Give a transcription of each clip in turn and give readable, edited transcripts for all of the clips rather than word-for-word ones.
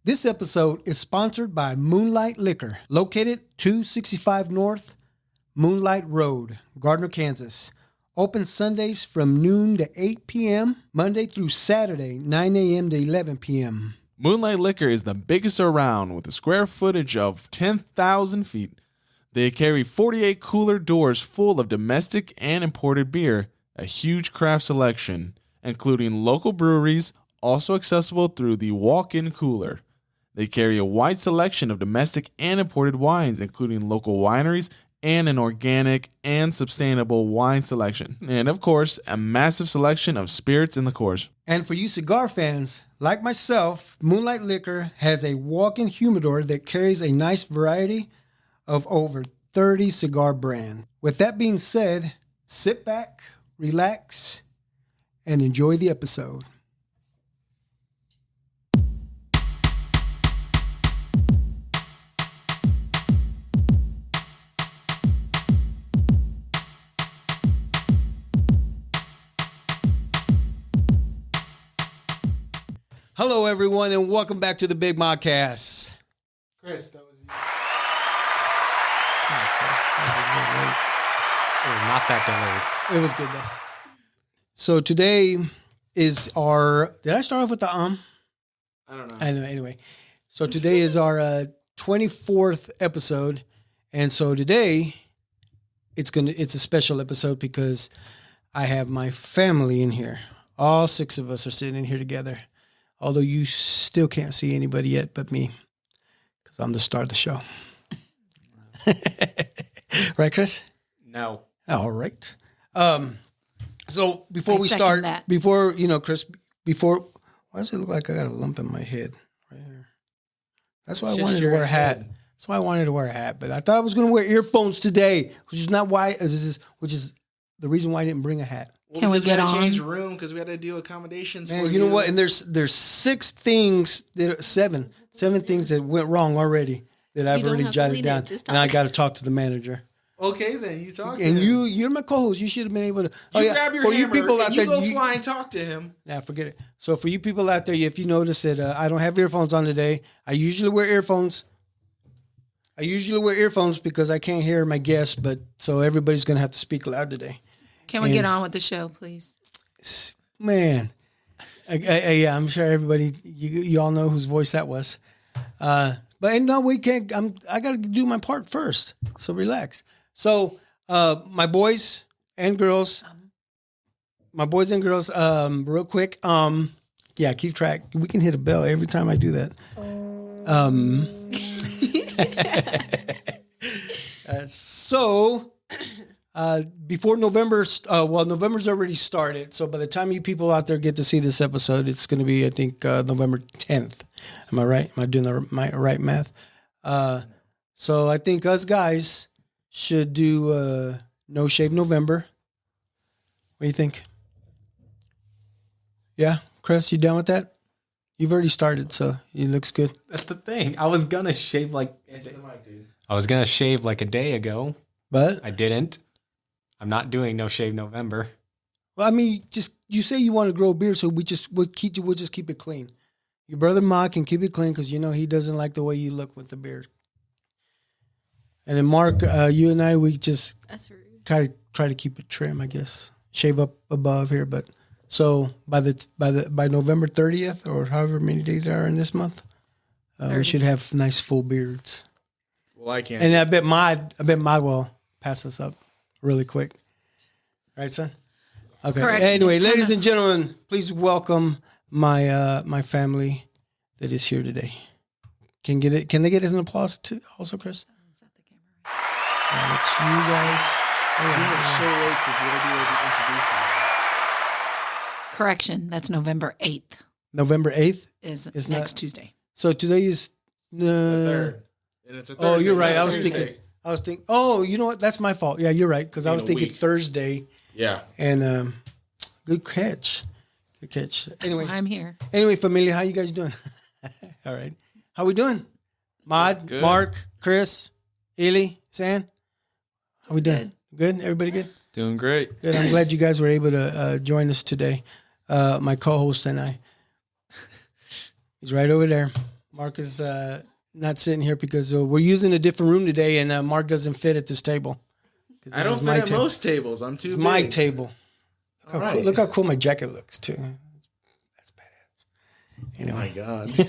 This episode is sponsored by Moonlight Liquor, located 265 North Moonlight Road, Gardner, Kansas. Open Sundays from noon to 8 p.m., Monday through Saturday, 9 a.m. to 11 p.m. Moonlight Liquor is the biggest around with a square footage of 10,000 feet. They carry 48 cooler doors full of domestic and imported beer, a huge craft selection, including local breweries, also accessible through the walk-in cooler. They carry a wide selection of domestic and imported wines, including local wineries and an organic and sustainable wine selection. And of course, a massive selection of spirits and liqueurs. And for you cigar fans, like myself, Moonlight Liquor has a walk-in humidor that carries a nice variety of over 30 cigar brands. With that being said, sit back, relax, and enjoy the episode. Hello, everyone, and welcome back to the Big Modcast. Chris, that was you. Oh, Chris, that It was not that delayed. was a little late. It was good, though. So today is our... Did I start off with the I don't know. I know, anyway. So today is our 24th episode. And so today, it's a special episode because I have my family in here. All six of us are sitting in here together. Although you still can't see anybody yet but me, because I'm the star of the show. Right, Chris? No. All right. So before we second start, that. Chris, why does it look like I got a lump in my head right here? That's why I wanted to wear a hat. That's why I wanted to wear a hat. But I thought I was going to wear earphones today, which is the reason why I didn't bring a hat. Well, Can we get had to on? change the room because we had to do accommodations Man, for you know what? And there's seven things that went wrong already that I've don't already have to jotted lead down, it, just and I talk. got to talk to the manager. Okay, then you talk to And him. you're my co-host. You should have been able to. Grab your for hammer you people out and there, you go fly and talk to him. Nah, forget it. So for you people out there, if you notice that I don't have earphones on today, I usually wear earphones. Because I can't hear my guests, but so everybody's gonna have to speak loud today. Can we get on with the show, please? Man, yeah, I'm sure everybody, you all know whose voice that was. But no, we can't. I got to do my part first. So relax. So my boys and girls, real quick. Yeah, keep track. We can hit a bell every time I do that. Before November, November's already started. So by the time you people out there get to see this episode, it's going to be, I think, November 10th. Am I right? Am I doing my right math? So I think us guys should do No Shave November. What do you think? Yeah, Chris, you down with that? You've already started, so it looks good. That's the thing. I was gonna shave like a day ago. But I didn't. I'm not doing No Shave November. well, I mean, just you say you want to grow a beard, so we'll just keep it clean. Your brother Marc can keep it clean because he doesn't like the way you look with the beard. And then Marc, you and I, we just That's rude. kind of try to keep it trim, I guess. Shave up above here, but so by November 30th or however many days there are in this month, we 30. should have nice full beards. Well, I can't. And I bet Mod will pass us up really quick. Right, son? Okay. Correction, Anyway, it's ladies kinda- and gentlemen, please welcome my family that is here today. Can they get an applause too? Also, Chris. It's you guys. Oh, yeah. It's so late because we had to do introductions. Correction, that's November 8th November 8th. is It's next not- Tuesday. So today is. Third. And it's a Oh, Thursday. you're right. It's I was Thursday. thinking. Oh, you know what? That's my fault. Yeah, you're right. Because I In was a thinking week. Thursday. Yeah. And good catch. Good catch. That's Anyway, why I'm here. familia, how you guys doing? All right. How we doing? Mod, Good. Marc, Chris, Ili, San. How we doing? Good. Everybody good? Doing great. Good. I'm glad you guys were able to join us today. My co-host and I. He's right over there. Marc is not sitting here because we're using a different room today, and Marc doesn't fit at this table. I don't fit at most tables. I'm too It's big. my table. Look how cool my jacket looks too. That's badass. Anyway. Oh my God. You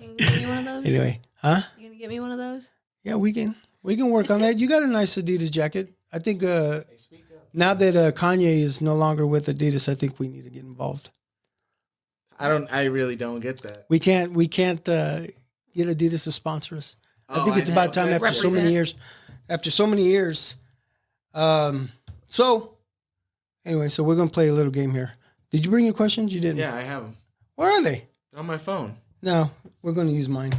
gonna give me one of those? Anyway, huh? You gonna get me one of those? Yeah, we can work on that. You got a nice Adidas jacket. I think now that Kanye is no longer with Adidas, I think we need to get involved. I really don't get that. We can't get Adidas to sponsor us. I think it's about time after so many years. After so many years. So anyway, so we're gonna play a little game here. Did you bring your questions? You didn't. Yeah, I have them. Where are they? They're on my phone. No, we're gonna use mine.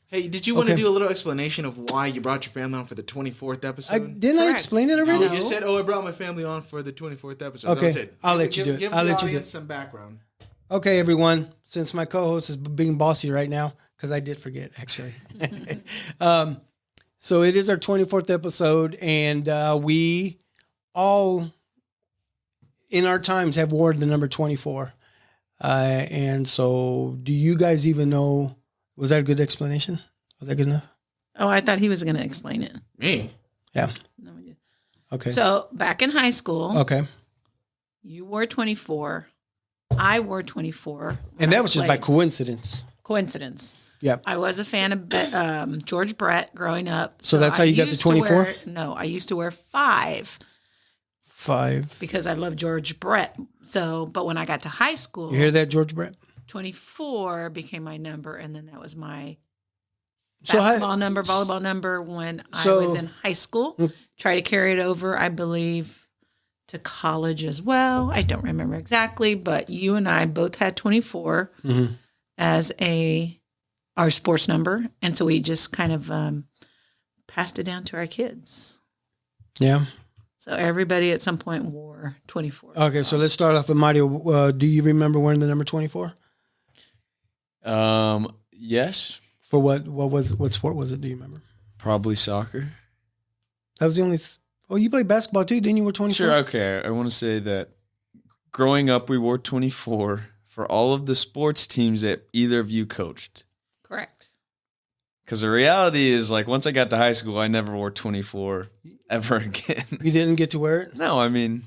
Hey, did you want to Okay. do a little explanation of why you brought your family on for the 24th episode? Didn't I Correct. explain it already? No, you said, I brought my family on for the 24th episode. Okay, That was it. I'll let you do it. Give I'll the let you do audience it. some background. Okay, everyone. Since my co-host is being bossy right now, because I did forget actually. So it is our 24th episode, and we all, in our times, have worn the number 24. And so, do you guys even know? Was that a good explanation? Was that good enough? Oh, I thought he was going to explain it. Me? Yeah. No, we did. Okay. So back in high school, Okay. you wore 24. I wore 24. And that was just by played. coincidence. Coincidence. Yeah. I was a fan of George Brett growing up. So that's how you got the used to 24? wear- No, I used to wear 5 5. because I love George Brett. So, but when I got to high school, You hear that, George Brett? 24 became my number, and then that was my So basketball number, volleyball number when So- I was in high school. Try to carry it over, I believe, to college as well. I don't remember exactly, but you and I both had 24 Mhm. as our sports number, and so we just kind of passed it down to our kids. Yeah. So everybody at some point wore 24. Okay, so let's start off with Mario. Do you remember wearing the number 24? Yes, For what sport was it? Do you remember? probably soccer. That was the only. Oh, you played basketball too, didn't you? Wear 24. Sure, okay. I want to say that growing up, we wore 24 for all of the sports teams that either of you coached. Correct. Because the reality is, like, once I got to high school, I never wore 24 ever again. You didn't get to wear it. No, I mean,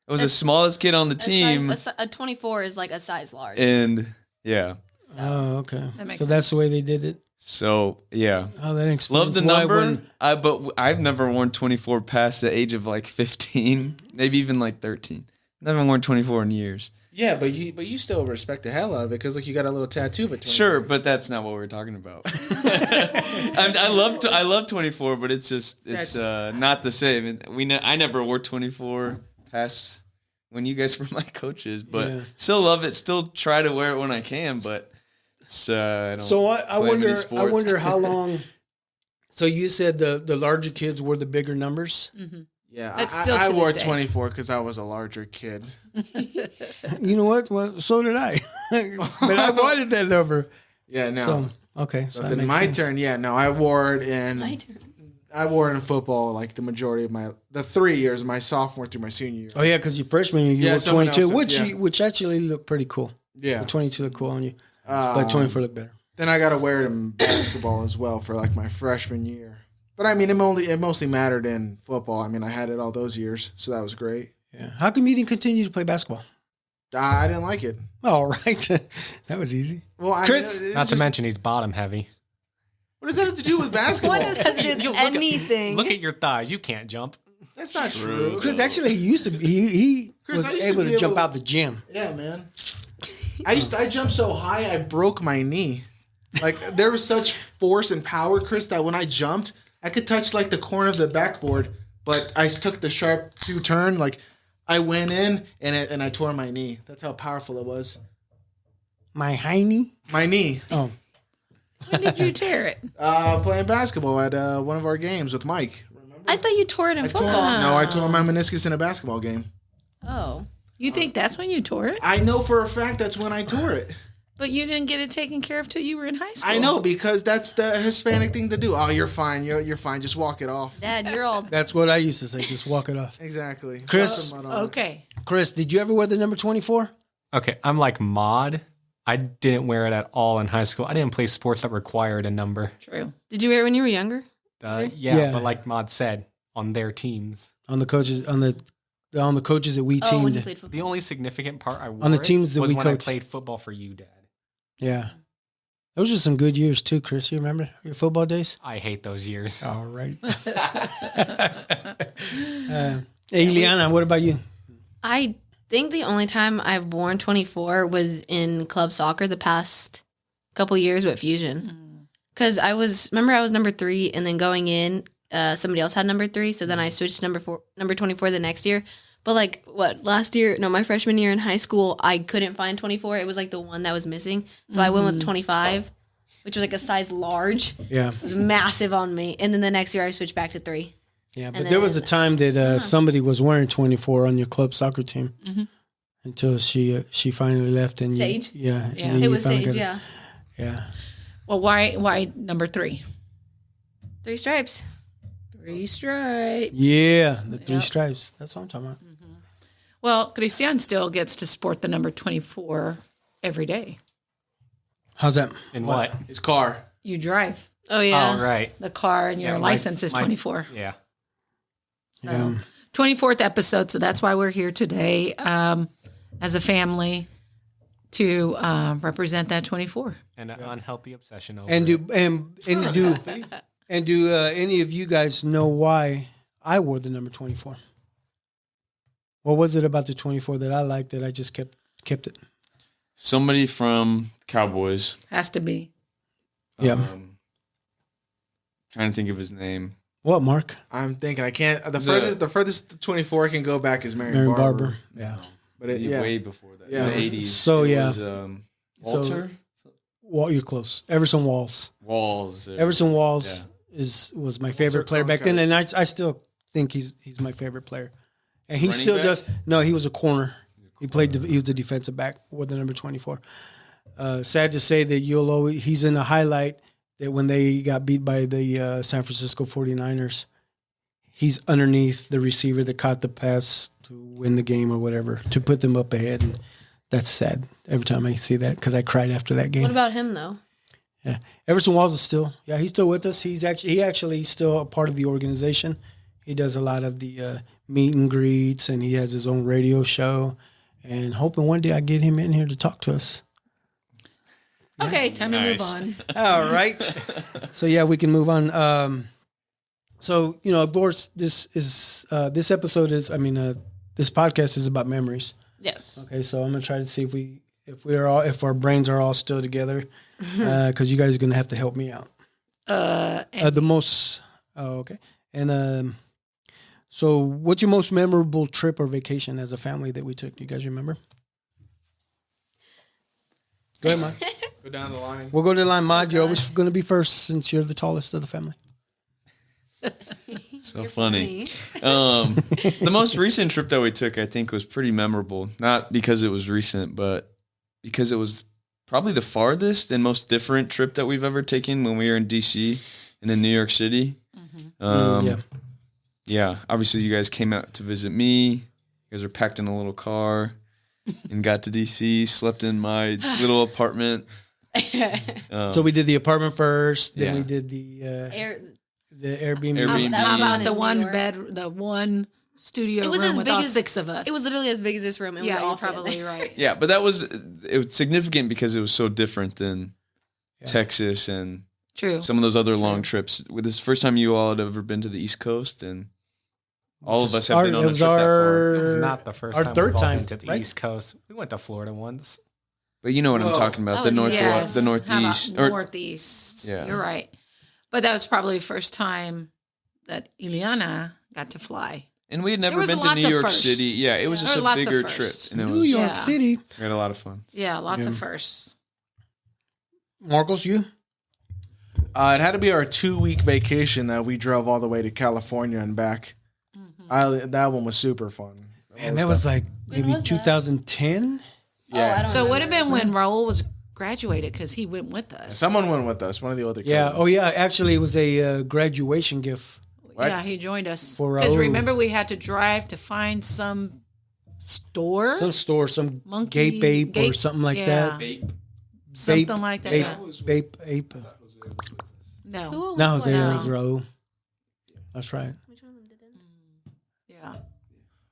I was the smallest kid on the team, A 24 is like a size large. and yeah. Oh, okay. That makes So that's the sense. way they did it. So yeah, Oh, that explains love the why number. when- But I've never worn 24 past the age of like 15, maybe even like 13. Never worn 24 in years. Yeah, but you still respect the hell out of it because like you got a little tattoo of it. Sure, but that's not what we're talking about. I love 24, but it's not the same. I never wore 24 past when you guys were my coaches, but Yeah. still love it. Still try to wear it when I can, but it's, I don't So I play many wonder. I sports. wonder how long. So you said the larger kids were the bigger numbers. Yeah, That's I, still I to wore this day. 24 because I was a larger kid. You know what? Well, so did I. But I wanted that number. Yeah, no. So okay. So So that then makes my sense. turn. Yeah, no, I wore it in. My turn. I wore it in football like the majority of the 3 years, my sophomore through my senior year. Oh yeah, because your freshman year you Yeah, wore someone 22, else- which yeah. which actually looked pretty cool. Yeah, The 22 looked cool on you, but 24 looked better. Then I got to wear it in basketball as well for like my freshman year. But I mean, it mostly mattered in football. I mean, I had it all those years, so that was great. Yeah. How come you didn't continue to play basketball? I didn't like it. All right, that was easy. Well, Chris? Not to mention he's bottom heavy. what does that have to do with basketball? What does that have to do with You look at- anything? Look at your thighs. You can't jump. That's not true. Chris actually he used to be he Chris, was I used to able be to jump able- out the gym. Yeah, man. I jumped so high I broke my knee. Like there was such force and power, Chris, that when I jumped, I could touch like the corner of the backboard, but I took the sharp turn. Like I went in and I tore my knee. That's how powerful it was. My hiney. My knee. Oh, When did you tear it? Playing basketball at one of our games with Mike. Remember? I thought you tore it in I tore, football. no, I tore my meniscus in a basketball game. Oh. You think that's when you tore it? I know for a fact that's when I tore it. But you didn't get it taken care of till you were in high school. I know because that's the Hispanic thing to do. Oh, you're fine. You're fine. Just walk it off. Dad, you're all. that's what I used to say. Just walk it off. Exactly. Chris? Put some mud on it. Okay. Chris, did you ever wear the number 24? Okay, I'm like mod. I didn't wear it at all in high school. I didn't play sports that required a number. True. Did you wear it when you were younger? Yeah, but like Mod said, on their teams. On the coaches on the coaches that we Oh, when you teamed. played football. The only significant part I wore On the teams that was we when I coached. played football for you, Dad. Yeah. Those are some good years too, Chris. You remember your football days? I hate those years. All right. Hey, Iliana, what about you? I think the only time I've worn 24 was in club soccer the past couple years with Fusion. Because I was number 3, and then going in, somebody else had number 3, so then I switched to number 24 the next year. But like my freshman year in high school, I couldn't find 24. It was like the one that was missing, so I went with 25, which was like a size large. Yeah. It was massive on me, and then the next year I switched back to 3. Yeah, but And there was a then- time that somebody was wearing 24 on your club soccer team until she finally left. And Sage? Yeah. and Yeah. then It you was finally Sage, got- yeah. Yeah. Well, why number 3? 3 stripes. 3 stripes. Yeah, the 3 Yep. stripes. That's what I'm talking about. Well, Cristian still gets to sport the number 24 every day. How's that? In what? His car. You drive Oh yeah. Oh, right. the car, and your Yeah, license is my- 24. Yeah. So, Yeah. 24th episode. So that's why we're here today as a family to represent that 24. And an unhealthy obsession over And it. do any of you guys know why I wore the number 24? What was it about the 24 that I liked that I just kept it? Somebody from Cowboys. Has to be. Yeah. Trying to think of his name. What, Mark? I'm thinking I can't. The The- furthest 24 I can go back is Marion Marion Barber. Barber. Yeah. But yeah. Way before that. Yeah. In the 80s. So, It yeah. was, So- Walter? Well, you're close. Everson Walls. Walls. Everson Walls was my favorite player back then, and I still think he's my favorite player. And he Running still back? does. No, he was a corner. He was a defensive back with the number 24. Sad to say that he's in a highlight that when they got beat by the San Francisco 49ers, he's underneath the receiver that caught the pass to win the game or whatever, to put them up ahead. And that's sad every time I see that because I cried after that game. What about him though? Yeah, Everson Walls is he's still with us. He's actually still a part of the organization. He does a lot of the meet and greets, and he has his own radio show. And hoping one day I get him in here to talk to us. Okay, time to move Nice. on. All right. So yeah, we can move on. So of course, this episode is. This podcast is about memories. Yes. Okay, so I'm gonna try to see if our brains are all still together, because you guys are gonna have to help me out. The most. Oh, okay. And so what's your most memorable trip or vacation as a family that we took? Do you guys remember? Go ahead, Mod. Go down the line. We'll go to the line, Mod. You're always going to be first since you're the tallest of the family. So funny. The most recent trip that we took, I think, was pretty memorable. Not because it was recent, but because it was probably the farthest and most different trip that we've ever taken when we were in DC and in New York City. Yeah. Yeah, obviously you guys came out to visit me. You guys were packed in a little car and got to DC, slept in my little apartment. So we did the apartment first, then Yeah. we did the Airbnb. Airbnb. How about in the New one York. bed, the one studio It was room as with big all as 6 of us? It was literally as big as this room, and we Yeah, were all you're fit in probably there. right. Yeah, but it was significant because it was so different than Texas and True. some of those other long trips. With this first time you all had ever been to the East Coast, and all of us have been on a trip that far. It's not the first our time third we've all time, been to the right? East Coast. We went to Florida once. But you know what I'm talking about, the that was- north, the How northeast, about or northeast. Yeah. You're right. But that was probably the first time that Iliana got to fly. and we had never was been to lots New of York firsts. City. Yeah, it was There just were a lots of bigger trip, firsts. and it New was York Yeah. City. we had a lot of fun. Yeah, lots of Yeah. firsts. Marcos, you? It had to be our 2-week vacation that we drove all the way to California and back. That one was super fun. Man, that was like maybe was that? 2010. Yeah. I don't So it would have remember. been when Raul was graduated because he went with us. Someone went with us. One of the other Yeah. cousins. Oh, yeah. Actually, it was a graduation gift. Yeah, he joined us. For Because Raul. remember, we had to drive to find some store. Some store, some Monkey- Gape Ape or Gape- something like yeah. that. something like that. Yeah. Ape. No. Who No, went Jose, out? it was Raul. That's right. Which one of them didn't? Yeah.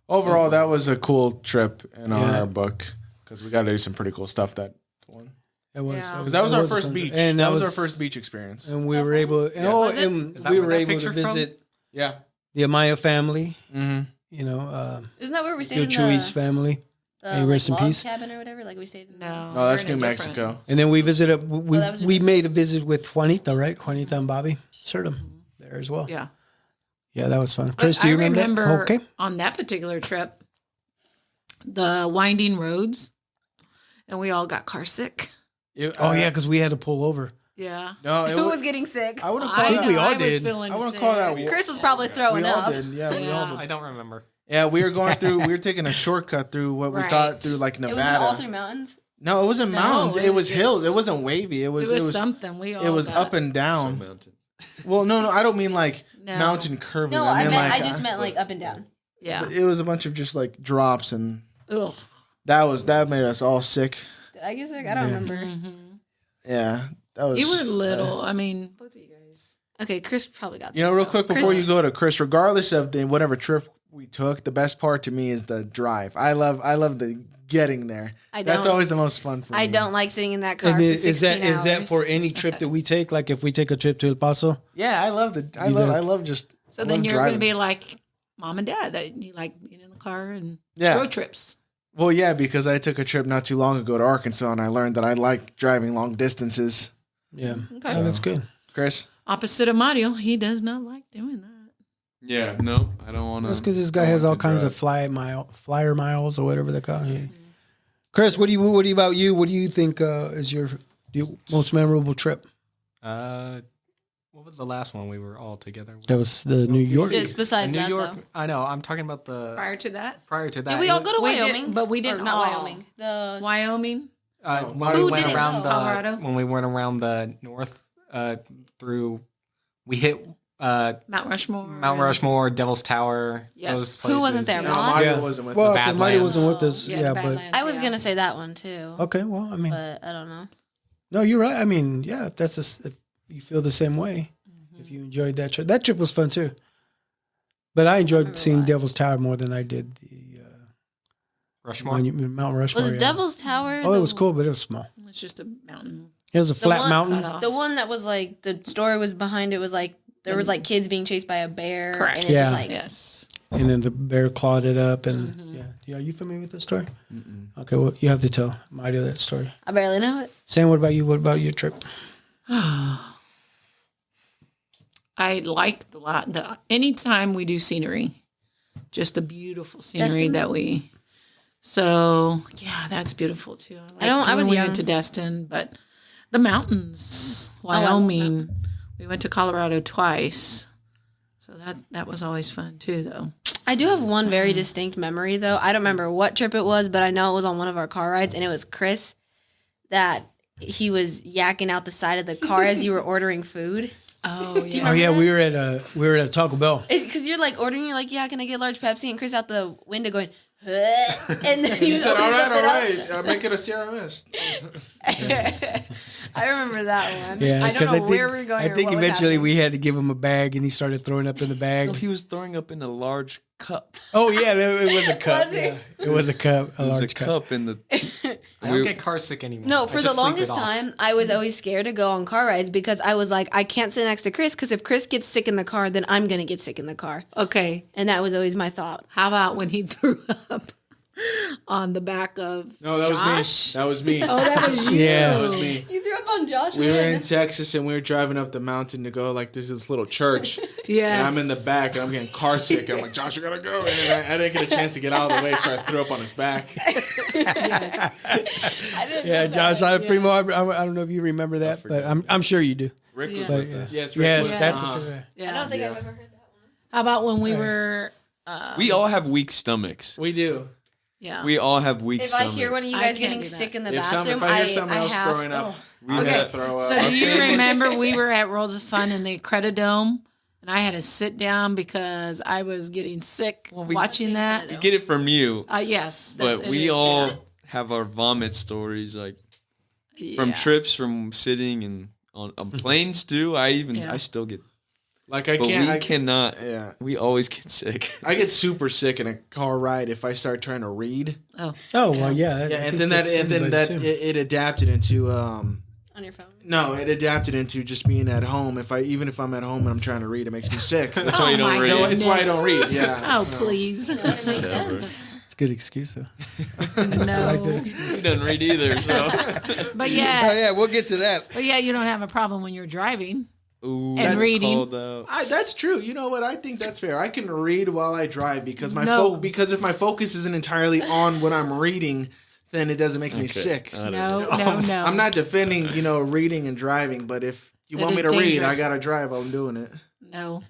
Overall, that was a cool trip in Yeah. our book because we got to do some pretty cool stuff that one. It was. Yeah. Because that was our a first fun- beach. and that was our first beach experience. And we were able. Was it? And Is that we where were that able to picture from? visit Yeah. the Amaya family. Mm-hmm. You know, Isn't that where we stayed Gil in Chuy's the, family. the Hey, like, rest in log peace. cabin or whatever? Like we stayed in. No. Oh, that's we're in New a different- Mexico. And then we visited. We that was your we made a visit with Juanita, right? Juanita and Bobby Surdom there as well. Yeah. Yeah, that was fun. But Chris, do you I remember? that? Okay. on that particular trip, the winding roads, and we all got car sick. Oh yeah, because we had to pull over. Yeah. No, it Who was. was getting sick? I wouldn't call think that. we all I was did. feeling I wouldn't sick. call that. Chris was probably throwing We all up. did. Yeah, we all did. I don't remember. Yeah, we were going through. We were taking a shortcut through what we Right. thought through like It was Nevada. all through mountains. No, it wasn't No, mountains. it It was was hills. just- It wasn't wavy. It was. It was something. We all It was got. up and down. Some mountain. Well, no, I don't mean like No. mountain curving. No, I mean like I just meant like up and down. Yeah. it was a bunch of just like drops, and Ugh. that made us all sick. Did I get sick? I don't remember. Yeah, that was. You were little. I mean, both of you guys. Okay, Chris probably got sick. You know, real though. quick before Chris- you go to Chris, regardless of the whatever trip we took, the best part to me is the drive. I love the getting there. I That's don't- always the most fun for me. I don't like sitting in that car. And for is that 16 is that hours. for any trip that we take? Like if we take a trip to El Paso? Yeah, I love You I do? love just. So I then love you're going to driving. be like mom and dad that you like being in the car and Yeah. road trips. Well, yeah, because I took a trip not too long ago to Arkansas, and I learned that I like driving long distances. Yeah. Okay. Oh, that's good. Chris, Opposite of Mario, he does not like doing that. Yeah, no, I don't want to. That's because this guy has all kinds of flyer miles or whatever they call it. Chris, what about you? What do you think is your most memorable trip? What was the last one we were all together with? That was the New York. Just besides New that, York. though. I know. I'm talking about the Prior to that, prior to that. Did we all go to We did- Wyoming? but we Or didn't not all. Wyoming. The Wyoming. When Who we went didn't around go? Colorado? when we went around the north through, we hit Mount Rushmore. Mount Rushmore, Devil's Tower. Yes. Those Who wasn't places. there, no, Mom? Mario Yeah. wasn't with Well, us. Bad Mighty Badlands. wasn't with us. Yeah, Yeah, the but Badlands, I was yeah. gonna say that one too, okay. Well, I mean, but I don't know. no, you're right. I mean, yeah, if if you feel the same way, if you enjoyed that trip was fun too. But I enjoyed remember seeing why. Devil's Tower more than I did the Rushmore. Mount Rushmore. Was yeah. Devil's Tower? Oh, it the- was cool, but it was small. It's just a mountain. It was a flat one- mountain. Cut off. The one that was like the story was behind it was like there was like kids being chased by a bear. Correct. And it Yeah. just like Yes. And then the bear clawed it up, and yeah. Are you familiar with this story? Okay, well, you have to tell Mighty that story. I barely know it. Sam, what about you? What about your trip? I like the anytime we do scenery, just the beautiful scenery Destin? that we. So yeah, that's beautiful too. I was when we young. went to Destin, but the mountains, I love Wyoming. We went to Colorado twice, so that was always fun too, though. I do have one very distinct memory though. I don't remember what trip it was, but I know it was on one of our car rides, and it was Chris that he was yakking out the side of the car as you were ordering food. Oh yeah. Oh yeah, we were at Taco Bell. Because you're like ordering, you're like, yeah, can I get a large Pepsi? And Chris out the window going, huh? And then he was ordering something else. Make it a CRMS. I remember that one. Yeah, I don't know I think, where we're going. I or think what was eventually happening. we had to give him a bag, and he started throwing up in the bag. He was throwing up in a large cup. Oh yeah, it was a cup. Was it? Yeah. It was a cup, a There's large a cup. cup in the. I don't get car sick anymore. No, I for the just sleep it longest off. time, I was always scared to go on car rides because I was like, I can't sit next to Chris because if Chris gets sick in the car, then I'm going to get sick in the car. Okay. And that was always my thought. How about when he threw up on the back of? No, that was Josh? me. That was me. Oh, that was you. Yeah. That was me. You threw up on Josh. We were in Texas, and we were driving up the mountain to go like this little church. Yes. And I'm in the back, and I'm getting car sick. And I'm like, Josh, you gotta go. And I didn't get a chance to get out of the way, so I threw up on his back. Yeah, Josh, Primo. I don't know if you remember that, but I'm sure you do. Rick was Yeah. But with yeah. us. Yes, Rick Yes, was- that's Yeah. I don't think I've ever heard that one. How about when we were? We all have weak stomachs. we do. Yeah. We all have weak If stomachs. I hear one of you I guys can't getting do that. sick in the If bathroom, I hear someone else have, throwing up, we Okay. gotta throw up. So do you remember we were at Worlds of Fun in the Credidome, and I had to sit down because I was getting sick watching that? We get it from you, Yes, but it we is, all yeah. have our vomit stories. Like from trips, from sitting and on planes too. I still get. Like We cannot. Yeah. We always get sick. I get super sick in a car ride if I start trying to read. Oh well, yeah. Yeah, and then it adapted into On your phone. No, it adapted into just being at home. Even if I'm at home and I'm trying to read, it makes me sick. That's why you don't my read. So goodness. it's why I don't read. Yeah. Oh, please. It makes sense. It's a good excuse though. No. He doesn't read either. So. But Oh yeah. yeah, we'll get to that. But yeah, you don't have a problem when you're driving. Ooh, And reading. called out. That's true. You know what? I think that's fair. I can read while I drive because No. because if my focus isn't entirely on what I'm reading, then it doesn't make me sick. I don't No, know. no. I'm not defending, reading and driving, but if you That want me is to read, I dangerous. gotta drive while I'm doing it. No.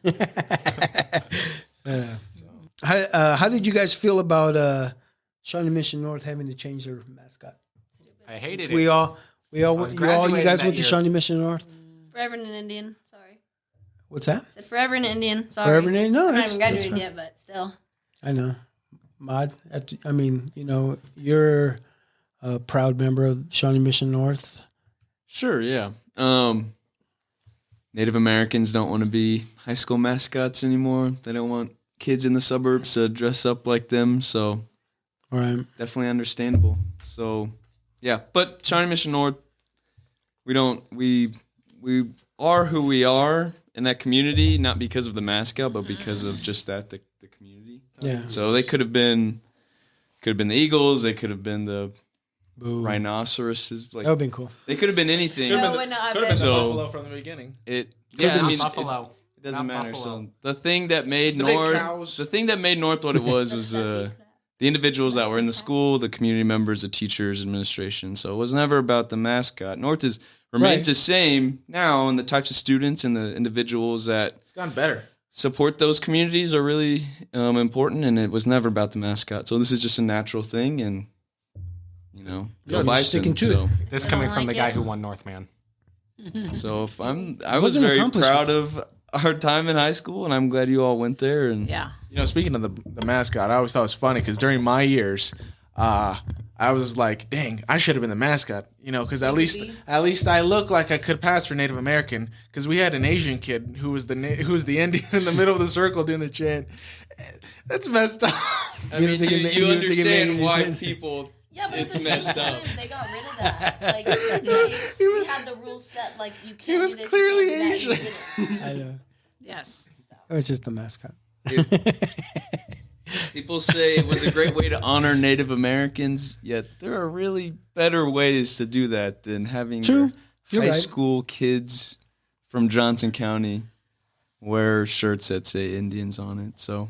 How did you guys feel about Shawnee Mission North having to change their mascot? I hated We it. all, you graduating guys that went to year. Shawnee Mission North. Forever and an Indian. Sorry. What's that? Said forever and an Indian. Sorry. Forever and an Indian? No, I'm not that's- even that's graduated fine. yet, but still. I know. Mod, you're a proud member of Shawnee Mission North. Sure, yeah. Native Americans don't want to be high school mascots anymore. They don't want kids in the suburbs to dress up like them. So All right. definitely understandable. So yeah, but Shawnee Mission North, we are who we are in that community, not because of the mascot, but because of just the community. Yeah. So they could have been the Eagles. They could have been the Boo. rhinoceroses. Like That would have been cool. they could have been anything. No, no, I've been. So- Buffalo from the beginning. Not Buffalo. It doesn't Not matter. Buffalo. So the thing that made The big North, cows. the thing that made North what it was the individuals that were in the school, the community members, the teachers, administration. So it was never about the mascot. North remains Right. the same now, and the types of students and the individuals that It's gone better. support those communities are really important. And it was never about the mascot. So this is just a natural thing, and You're go Bison. sticking to So, This I coming don't from the like guy it. who won Northman. so if I was was an very accomplishment. proud of our time in high school, and I'm glad you all went there. And Yeah. Speaking of the mascot, I always thought it was funny because during my years, I was like, dang, I should have been the mascot, because at least I look like I could pass for Native American. Because we had an Asian kid who was the Indian in the middle of the circle doing the chant. That's messed up. I mean, think it ma- you you think it made understand any why sense? people. Yeah, but It's at the messed same up. time, they got rid of that. Like, they had the rules set, like, you can't He was do this, clearly you can't do Asian. that, you did it. I know. Yes. It was just the mascot. People say it was a great way to honor Native Americans, yet there are really better ways to do that than having True. your You're high right. school kids from Johnson County wear shirts that say Indians on it. So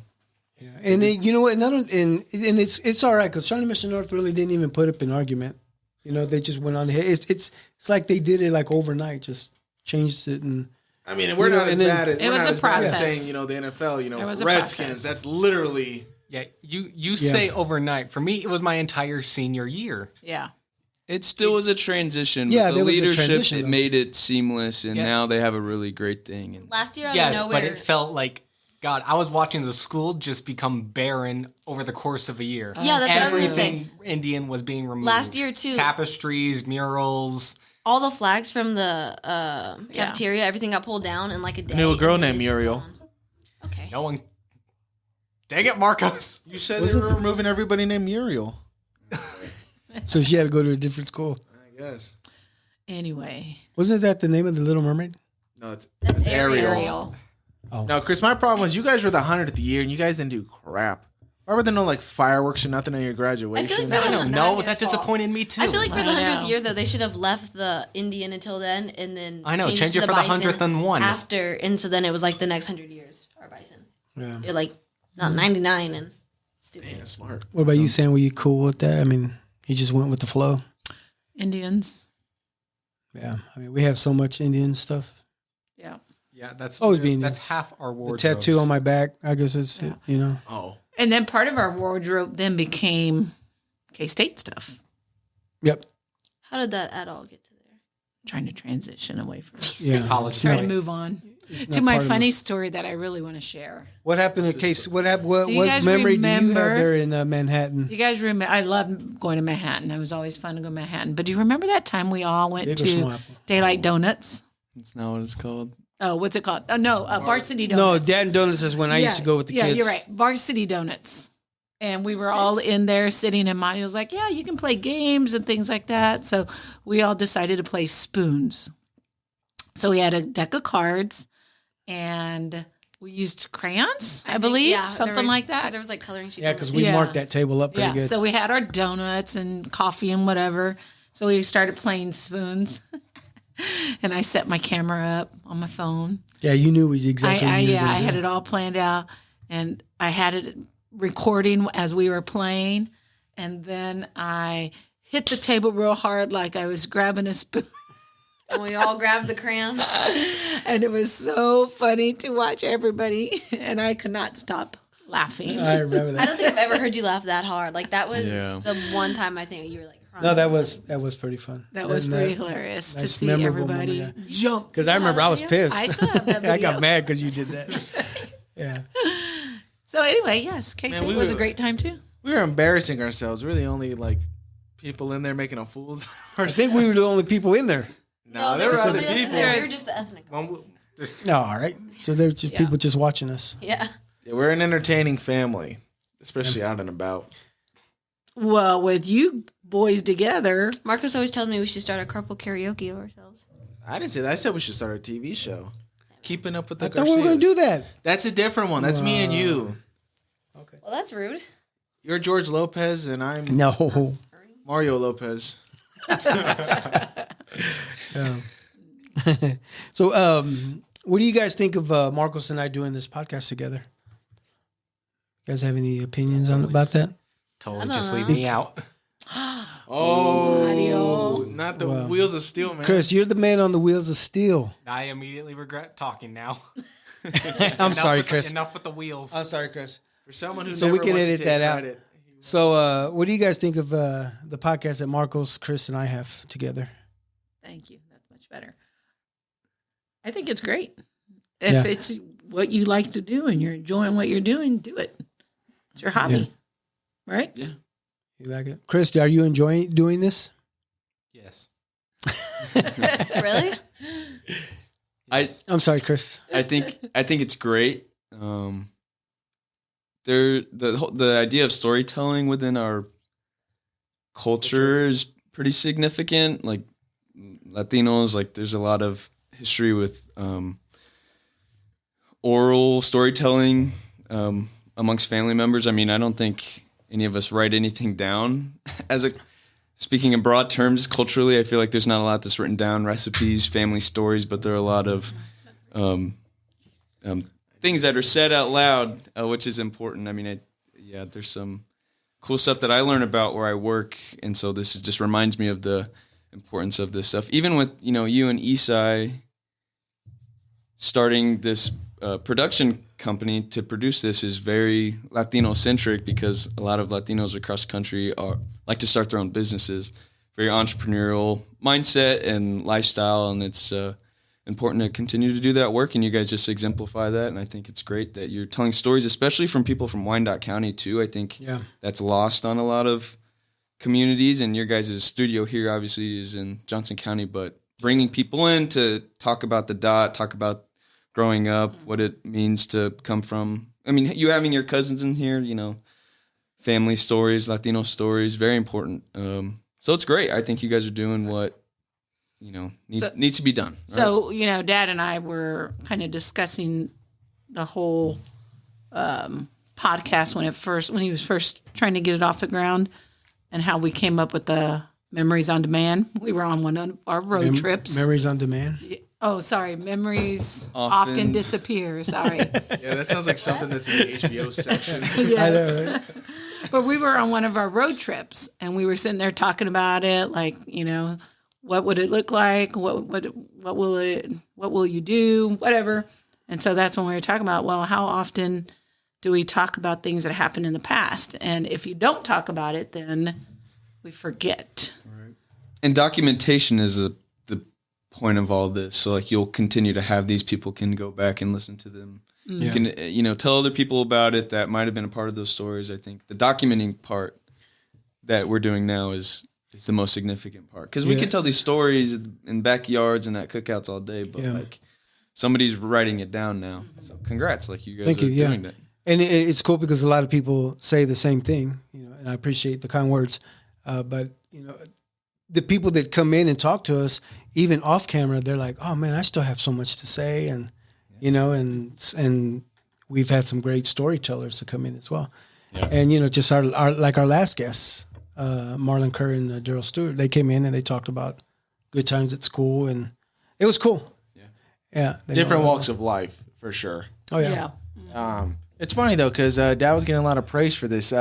Yeah. And then, you know what? And it's all right because Shawnee Mission North really didn't even put up an argument. They just went on ahead. It's like they did it like overnight, just changed it and. I mean, we're not as and then- bad as It we're was not a as bad as process. saying, the NFL, It was a Redskins. process. That's literally Yeah, you say overnight. For me, it was my entire senior year. Yeah. it still was a transition. Yeah, With the there was a leadership, transition, it though. made it seamless, and Yeah. now they have a really great thing. And Last year, out Yes, of nowhere, but it felt like God. I was watching the school just become barren over the course of a year. Yeah, that's what I was gonna say. Everything Indian was being removed. Last year, too. Tapestries, murals. all the flags from the cafeteria, everything got pulled down in like a day. knew a girl and it named was just Muriel. gone. Okay. No one. Dang it, Marcos. You said Was they it were removing everybody named Muriel. So she had to go to a different school. I guess. Anyway. Wasn't that the name of the Little Mermaid? No, it's That's Ariel. Ariel. no, Chris. My problem was you guys were the 100th year and you guys didn't do crap. Why were there no fireworks or nothing on your graduation? that I was don't not know. his That fault. disappointed me too. I feel like for the I 100th know. year, though, they should have left the Indian until then and then I know, changed change to it the for the bison 101. after. And so then it was like the next 100 years are bison. Yeah. You're like not 99 and stupid. Yeah, smart. What about you, Sam? Were you cool with that? I mean, you just went with the flow. Indians. Yeah. I mean, we have so much Indian stuff. Yeah, that's Always being that's nice. half our The wardrobe. tattoo on my back, I guess it's, Oh. And then part of our wardrobe then became K-State stuff. Yep. How did that at all get to there? Trying to transition away from it. Yeah. College It's Trying not- to move on. to my funny story that I really want to share. What happened in case? What happened? What Do you guys memory do you have remember- there in Manhattan? You guys remember? I love going to Manhattan. It was always fun to go to Manhattan. But do you remember that time we all went Big or to small? Daylight Donuts? That's not what it's called. Oh, what's it called? Oh no, Varsity No, Donuts. Dad and Donuts is when I used to go with the yeah, kids. you're right. Varsity Donuts. And we were all in there sitting, and Monty was like, yeah, you can play games and things like that. So we all decided to play spoons. So we had a deck of cards, and we used crayons, I believe, something like that. Because there was like coloring sheets. Yeah, because we Yeah. marked that table up pretty good. So we had our donuts and coffee and whatever. So we started playing spoons. And I set my camera up on my phone. Yeah, you knew exactly. what you were gonna I do. had it all planned out, and I had it recording as we were playing, and then I hit the table real hard like I was grabbing a spoon. And we all grabbed the crayons. And it was so funny to watch everybody, and I could not stop laughing. I remember that. I don't think I've ever heard you laugh that hard. Like that was Yeah. the one time I think you were like crying. No, that was pretty fun. That was And, pretty hilarious to nice see memorable everybody moment, jump. Because I remember I was pissed. I still have that I video. got mad because you did that. Yeah. So anyway, yes, Casey, Man, it was a great time too. We were embarrassing ourselves. We're the only like people in there making a fools. I think we were the only people in there. No, there were was other somebody else in people. there. We were just the ethnic. No, all right. So there were just people just watching us. Yeah. Yeah, we're an entertaining family, especially out and about. Well, with you boys together, Marcus always tells me we should start a carpool karaoke of ourselves. I didn't say that. I said we should start a TV show. Keeping up with the I thought we were going to Garcias. do that. That's a different one. That's me and you. Well, that's rude. You're George Lopez and I'm No. Mario Lopez. So, what do you guys think of Marcos and I doing this podcast together? You guys have any opinions about that? Totally I don't just know. leave me out. Oh, Mario. not the Wow. wheels of steel, man. Chris, you're the man on the wheels of steel. I immediately regret talking now. I'm sorry, with the- Chris. enough with the wheels. I'm sorry, Chris. For someone who So never we can wants to edit take that out. credit. So, what do you guys think of the podcast that Marcos, Chris, and I have together? thank you. That's much better. I think it's great. If Yeah. it's what you like to do and you're enjoying what you're doing, do it. It's your hobby, right? Yeah. You like it? Chris, are you enjoying doing this? Yes. Really? I'm sorry, Chris. I think it's great. The idea of storytelling within our culture is pretty significant. Like Latinos, like there's a lot of history with oral storytelling amongst family members. I mean, I don't think any of us write anything down. Speaking in broad terms, culturally, I feel like there's not a lot that's written down, recipes, family stories, but there are a lot of things that are said out loud, which is important. I mean, there's some cool stuff that I learn about where I work, and so this just reminds me of the importance of this stuff. Even with you and Isai starting this production company to produce this is very Latino centric because a lot of Latinos across the country like to start their own businesses. Very entrepreneurial mindset and lifestyle, and it's important to continue to do that work, and you guys just exemplify that, and I think it's great that you're telling stories, especially from people from Wyandotte County too. I think that's lost on a lot of communities, and your guys' studio here obviously is in Johnson County, but bringing people in to talk about the dot, talk about growing up, what it means to come from, I mean, you having your cousins in here, family stories, Latino stories, very important. So it's great. I think you guys are doing what needs to be done. Right? So, Dad and I were kind of discussing the whole podcast when he was first trying to get it off the ground and how we came up with the Memories on Demand. We were on one of our road trips. Memories on Demand. Oh, sorry. Memories often disappear. Sorry. Yeah, that sounds like something that's in the HBO section. Yes. I know, right? But we were on one of our road trips and we were sitting there talking about it, like, what would it look like? What will you do? Whatever. And so that's when we were talking about, well, how often do we talk about things that happened in the past? And if you don't talk about it, then we forget. And documentation is point of all this. So like you'll continue to have these people can go back and listen to them. You can, tell other people about it that might have been a part of those stories. I think the documenting part that we're doing now is the most significant part, because we can tell these stories in backyards and at cookouts all day, but like somebody's writing it down now. So congrats, like you guys are doing that. And it's cool because a lot of people say the same thing, and I appreciate the kind words. But the people that come in and talk to us, even off camera, they're like, "Oh man, I still have so much to say," and and we've had some great storytellers to come in as well. Yeah. And just our last guests, Marlon Kerr and Daryl Stewart, they came in and they talked about good times at school, and it was cool. Yeah, different walks of life for sure. Oh yeah. It's funny though, because Dad was getting a lot of praise for this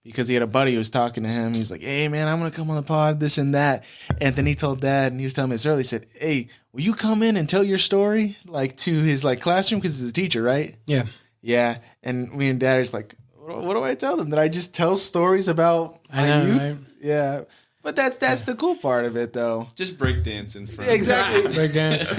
because he had a buddy who was talking to him. He's like, "Hey man, I'm gonna come on the pod, this and that." And then he told Dad, and he was telling me this earlier. He said, "Hey, will you come in and tell your story like to his like classroom, because he's a teacher, right?" Yeah. And me and Dad are just like, "What do I tell them? That I just tell stories about my youth?" Right? Yeah. But that's the cool part of it, though. Just break dance in front. Exactly. Break dance.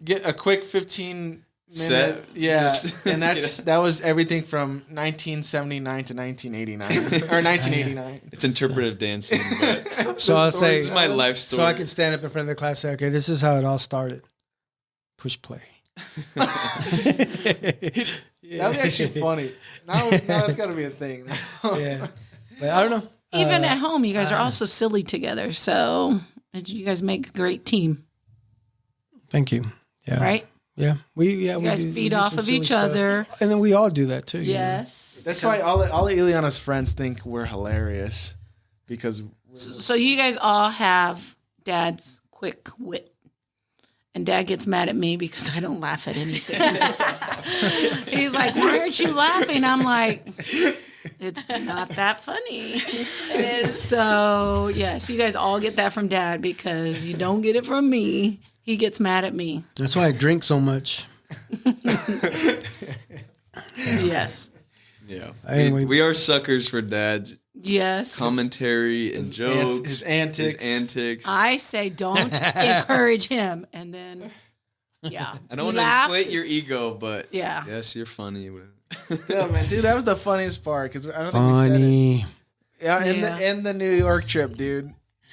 Get a quick 15 set. minute. Yeah. And that was everything from 1979 to 1989 or 1989. It's interpretive dancing. But so I'll say it's my life story. So I can stand up in front of the class and say, "Okay, this is how it all started. Push play." That was actually funny. Now that's got to be a thing. Yeah. But I don't know. Even at home, you guys are also silly together. So you guys make a great team. Thank you. Yeah. Right? Yeah. You guys feed off of each other. And then we all do that too. Yes. That's why all of Iliana's friends think we're hilarious. Because so you guys all have Dad's quick wit. And Dad gets mad at me because I don't laugh at anything. He's like, "Why aren't you laughing?" I'm like, "It's not that funny." So, yes, you guys all get that from Dad because you don't get it from me. He gets mad at me. That's why I drink so much. Yes. Yeah. Anyway. We are suckers for Dad's commentary and jokes. His antics. I say don't encourage him. And then, I don't want to inflate your ego, but yes, you're funny. Yeah, man, dude, that was the funniest part because I don't think we said it. Yeah, in the New York trip, dude.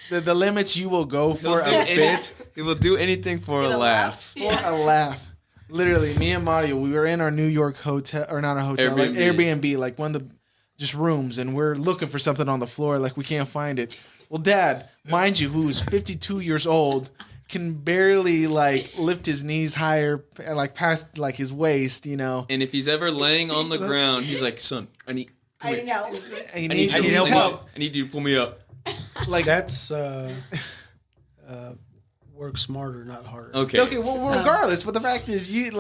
The limits you will go for a bit. He will do anything for a laugh. For a laugh. Literally, me and Mario, we were in our New York hotel, or not a hotel, Airbnb, like one of the just rooms, and we're looking for something on the floor, like we can't find it. Well, Dad, mind you, who is 52 years old, can barely like lift his knees higher, like past like his waist, And if he's ever laying on the ground, he's like, "Son, I need help. I need help. I need you to pull me up." Like that's work smarter, not harder. Okay. Well, regardless, but the fact is, you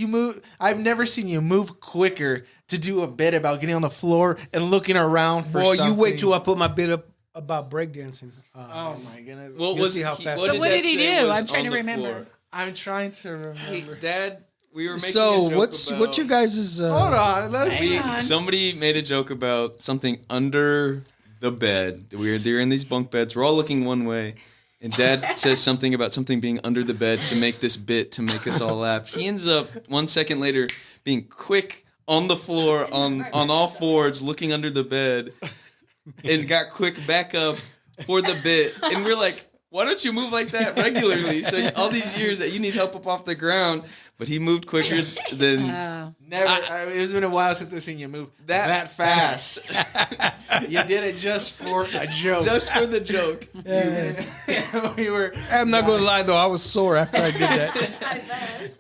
move. I've never seen you move quicker to do a bit about getting on the floor and looking around for something. You wait till I put my bit up about breakdancing. Oh my goodness! You'll see how fast. So what did he do? I'm trying to remember. I'm trying to remember. Hey, Dad, we were making a so joke what's your guys' Hold on. Somebody made a joke about something under the bed. They're in these bunk beds. We're all looking one way. And Dad says something about something being under the bed to make this bit to make us all laugh. He ends up 1 second later being quick on the floor on all fours looking under the bed and got quick back up for the bit. And we're like, "Why don't you move like that regularly?" So all these years that you need help up off the ground, but he moved quicker than never. It's been a while since I've seen you move that fast. You did it just for a joke. Just for the joke. We were. I'm not gonna lie though, I was sore after I did that.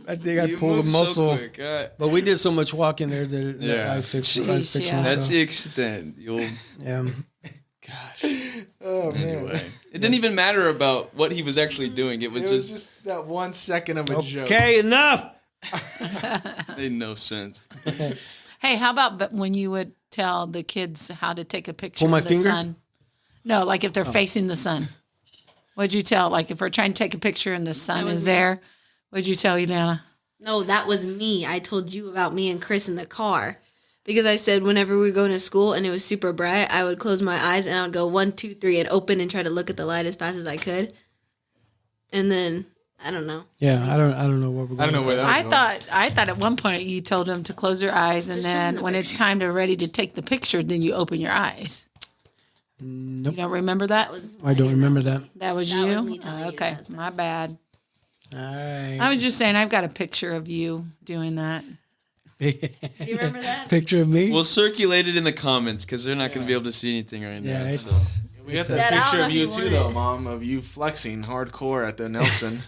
I think I pulled a muscle. So quick. But we did so much walking there that I fixed myself. That's the extent. Gosh. Oh man. Anyway, it didn't even matter about what he was actually doing. It was just that 1 second of a joke. Okay, enough. Made no sense. Hey, how about when you would tell the kids how to take a picture Pull my of the finger? sun? No, like if they're facing the sun. What'd you tell? Like if we're trying to take a picture and the sun is there, what'd you tell Iliana? No, that was me. I told you about me and Cris in the car. Because I said whenever we were going to school and it was super bright, I would close my eyes and I would go 1, 2, 3 and open and try to look at the light as fast as I could. And then I don't know. Yeah, I don't know where we're going. I don't know where that was going. I thought at one point you told them to close their eyes, and Just show them then the when it's time to ready to take the picture, then you open your eyes. Nope. You don't remember that? I don't remember that. That was That you? was me telling you Okay, that. my bad. All right. I was just saying I've got a picture of you doing that. Do you remember that? Picture of me? We'll circulate it in the comments because they're not going to be able to see anything right yeah, now. it's So. We got Dad, that I don't picture know of if you you too, want though, it. Mom, of you flexing hardcore at the Nelson.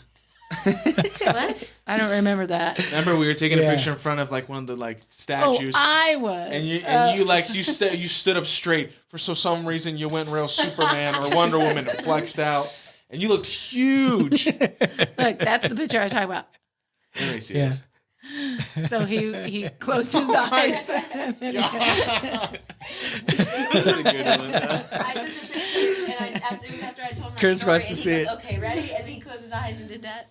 What? I don't remember that. Remember, we were taking Yeah. a picture in front of like one of the like Oh, statues, I was. and you stood up straight for some reason you went real Superman or Wonder Woman and flexed out, and you looked huge. Look, that's the picture I was talking about. Let me see Yeah. this. So he closed his eyes. That's a good one. I took the picture, and it was after I told him. Chris that story, wants to and see he it. goes, okay, ready? And then he closed his eyes and did that.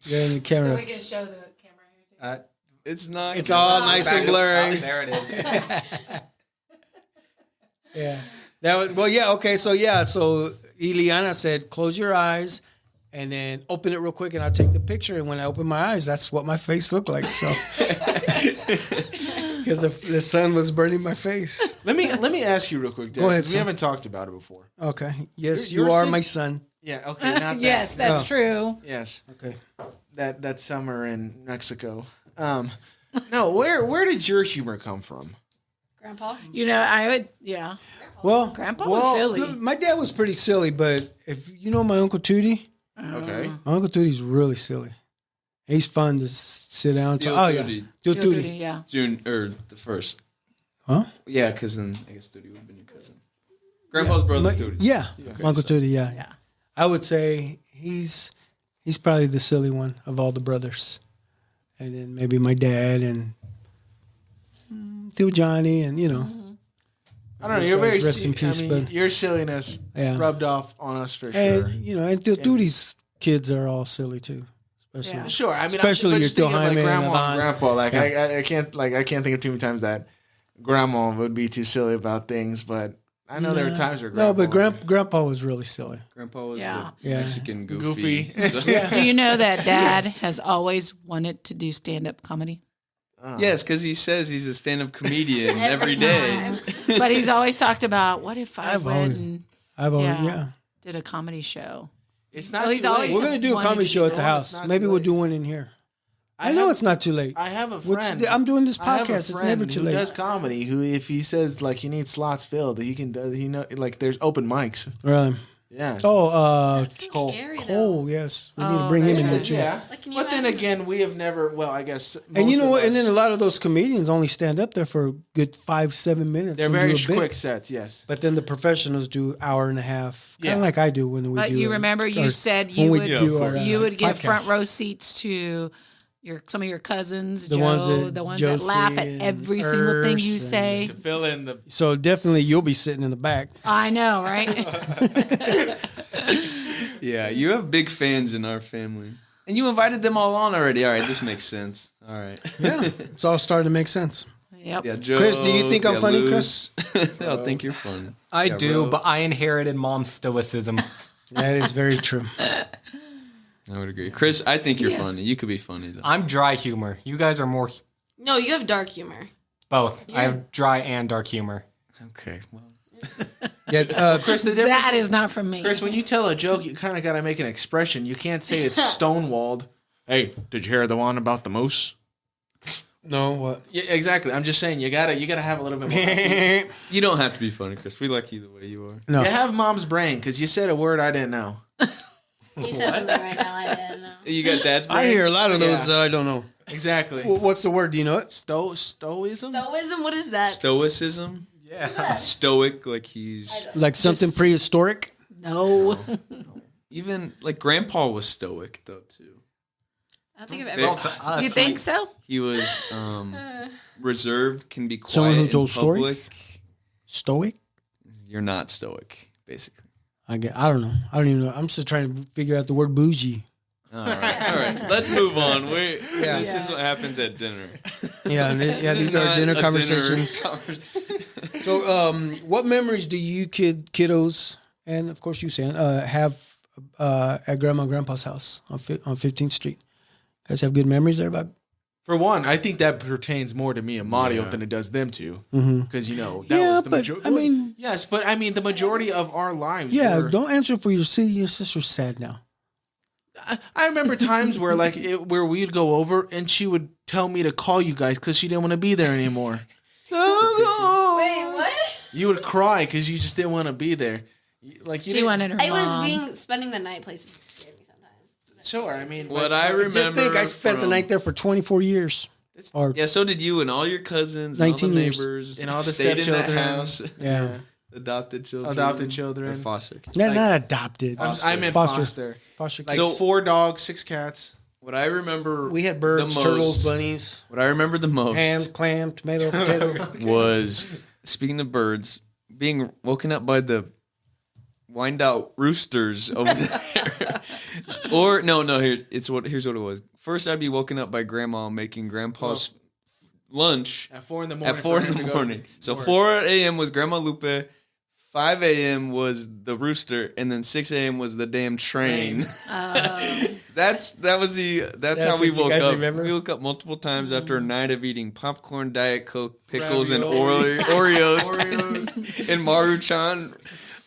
You're in the So camera. we can show the camera here. It's not. It's all nice and blurry. There it is. Yeah. That was well. Yeah. Okay. So yeah. So Iliana said, "Close your eyes, and then open it real quick, and I'll take the picture." And when I open my eyes, that's what my face looked like. So because the sun was burning my face. Let me ask you real quick, Dad, Go ahead, 'cause we son. haven't talked about it before. Okay. Yes, You're you are sick? my son. Yeah. Okay. Not that. Yes, that's Oh. true. Yes. Okay. That summer in Mexico. No. Where did your humor come from? Grandpa? You know, I would, yeah. Well, Grandpa was silly. My dad was pretty silly, but if you know my uncle Tootie, Okay. my uncle Tootie's really silly. He's fun to sit down to. Tio Oh yeah, Tootie. Tio Tio Tootie. Tootie, yeah. June or the first. Huh? Yeah, because then I guess Duty would have been your cousin. Grandpa's brother, My- Duty. Yeah, Okay, Uncle so- Tootie. Yeah. Yeah. I would say he's probably the silly one of all the brothers, and then maybe my dad and Theo Johnny, and you know, I don't know. You're very Rest in peace, I mean, bud. your silliness Yeah. rubbed off on us for sure. and you know, and Theo Tootie's kids are all silly too, especially. Yeah. Sure, I mean, Especially but your just thinking of, Jaime and grandma and Adon. grandpa. Like Yeah. I can't think of too many times that grandma would be too silly about things. But I know there were times where No, but would- grandpa was really silly. Grandpa was Yeah. the Yeah. Mexican goofy. Goofy. So- Do you know that Dad has always wanted to do stand-up comedy? Yes, because he says he's a stand-up comedian every day. But he's always talked about, what if I I've went always- and I've always Yeah. yeah. did a comedy show? It's So not he's too late. always- We're gonna do a wanted comedy to show do at the that. house. It's not Maybe too we'll late. do one in here. I know it's not too late. I have a What's- friend. I'm doing this I have a podcast. It's friend never too who late. does comedy. Who, if he says like you need slots filled, he can do. He know like there's open mics. Really? Yes. Oh, So Cole. scary, though. Cole, yes. We need to Oh, bring him in that's there right. too. yeah. Like, can you But then imagine? again, we have never. Well, I guess. And you most know of what? And us- then a lot of those comedians only stand up there for a good 5-7 minutes. they're and very do a bit. quick sets. Yes. But then the professionals do hour and a half, kind Yeah. of like I do when we But do. you remember you or said when you we would do our, you would give podcast. front row seats to some of your cousins, The Joe, ones that the ones Josie that laugh at and every single thing you Urs say. To fill in the. So definitely you'll be sitting in the back. I know, right? Yeah, you have big fans in our family. And you invited them all on already. All right, this makes sense. All right. Yeah, it's all starting to make sense. Yep. Yeah, Joe. Chris, do you think I'm funny, Chris? They'll think you're funny. I Yeah, do, bro. but I inherited mom's stoicism. That is very true. I would agree. Chris, I think you're funny. You could be funny, though. I'm dry humor. You guys are more No, you have dark humor. both. I have dry and dark humor. Okay, well. Yeah, Chris, the difference. That is not from me. Chris, when you tell a joke, you kind of got to make an expression. You can't say it's stonewalled. Hey, did you hear the one about the moose? no, what? Yeah, exactly. I'm just saying you gotta have a little bit more. You don't have to be funny, Chris. We like you the way you are. No. You have mom's brain because you said a word I didn't know. He says something right now I didn't know. You got dad's brain? I hear a lot of those Yeah. that I don't know. Exactly. What's the word? Do you know it? Stoicism? Stoicism, what is that? Stoicism? Yeah. Stoic, like he's... Like something Just- prehistoric? No. Even, like, Grandpa was stoic, though, too. I don't think I've Well, ever. To us, You think so? He was reserved, can be quiet Someone who in told public. stories? Stoic? You're not stoic, basically. I don't know. I don't even know. I'm still trying to figure out the word bougie. All right. Let's move on. This is what Yes. happens at dinner. Yeah, these are Not dinner a conversations. So, what memories do you kiddos, and of course you, Sam, have at Grandma and Grandpa's house on 15th Street. You guys have good memories there about? For one, I think that pertains more to me and Mario than it does them two. Because, that was the majority. I mean... Yes, but I mean, the majority of our lives were... don't answer for your sister's sad now. I remember times where where we'd go over and she would tell me to call you guys because she didn't want to be there anymore. Wait, what? You would cry because you just didn't want to be there. She wanted her mom. Spending the night places scared me sometimes. Sure, I mean, What I remember. Just think, I spent the night there for 24 years. Yeah, so did you and all your cousins, and all the 19 years. neighbors, And all the stayed in that stepchildren. house. Yeah. Adopted children. children. Or foster kids. Not adopted. I meant foster. Foster Like kids. 4 dogs, 6 cats. What I remember We had birds, the turtles, most- bunnies, What I remember the most ham, clam, tomato, potato. was, speaking of birds, being woken up by the wind out roosters over there. Or here's what it was. First, I'd be woken up by Grandma making Grandpa's lunch At 4 in the morning. at 4 for in him the to go morning. to So work. 4 a.m. was Grandma Lupe, 5 a.m. was the rooster, and then 6 a.m. was the damn train. That's how we what you woke guys up. remember? We woke up multiple times after a night of eating popcorn, Diet Coke, pickles, Ravioli. and Oreos, Oreos. and Maruchan.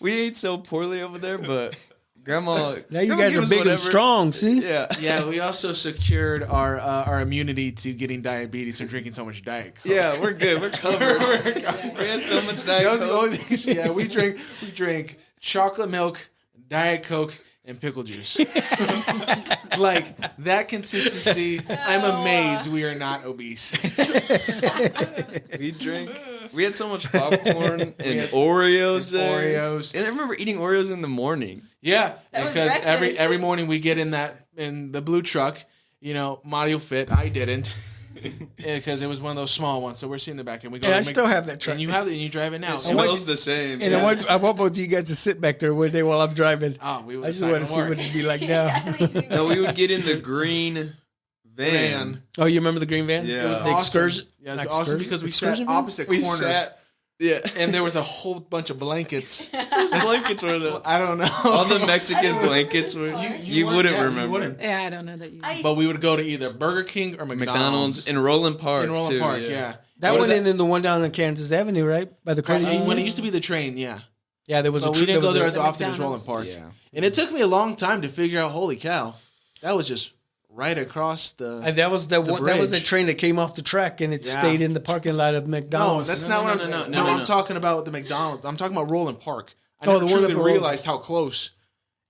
We ate so poorly over there, but Grandma. Now you Grandma guys gave are us big and whatever. strong, see? Yeah. Yeah, we also secured our immunity to getting diabetes from drinking so much Diet Coke. Yeah, we're good. We're covered. We had so much Diet That was the Coke. only thing. Yeah, we drank chocolate milk, Diet Coke, and pickle juice. Like that consistency, I'm amazed we are not obese. We had so much popcorn and Oreos there. Oreos. And I remember eating Oreos in the morning. Yeah, was because breakfast. every morning we get in the blue truck. Mario fit. I didn't. Because it was one of those small ones, so we're seeing the back end. We go. And to I still have that truck. And you have it, and you drive it now. It So smells the same. And I want both of you guys to sit back there one day while I'm driving. we I just want to see what it'd be like now. No, we would get in the green van. Oh, you remember the green van? Yeah. It was It the awesome. excursion. Yeah, it's Not awesome excursion? because we Excursion sat van? opposite We corners, sat. Yeah. and there was a whole bunch of blankets. Those blankets were the. I don't know. All the Mexican blankets were. You wouldn't remember. wouldn't. Yeah, I don't know that you. But we would go to either Burger King or McDonald's in Roland Park. in Roland too, Park. Yeah. That Go to one in the one down on Kansas Avenue, right? By the credit union? when it used to be the train, yeah. Yeah, there was But a we didn't go there there was as a- often as Roland McDonald's. Park. Yeah. And it took me a long time to figure out, holy cow, that was just right across the. And that was the one. That was a bridge. train that came off the track and it Yeah. stayed in the parking lot of No, McDonald's. that's not what I'm. no, No, I'm no. talking about the McDonald's. I'm talking about Roland Park. I Oh, never the one truly up in Roland. realized how close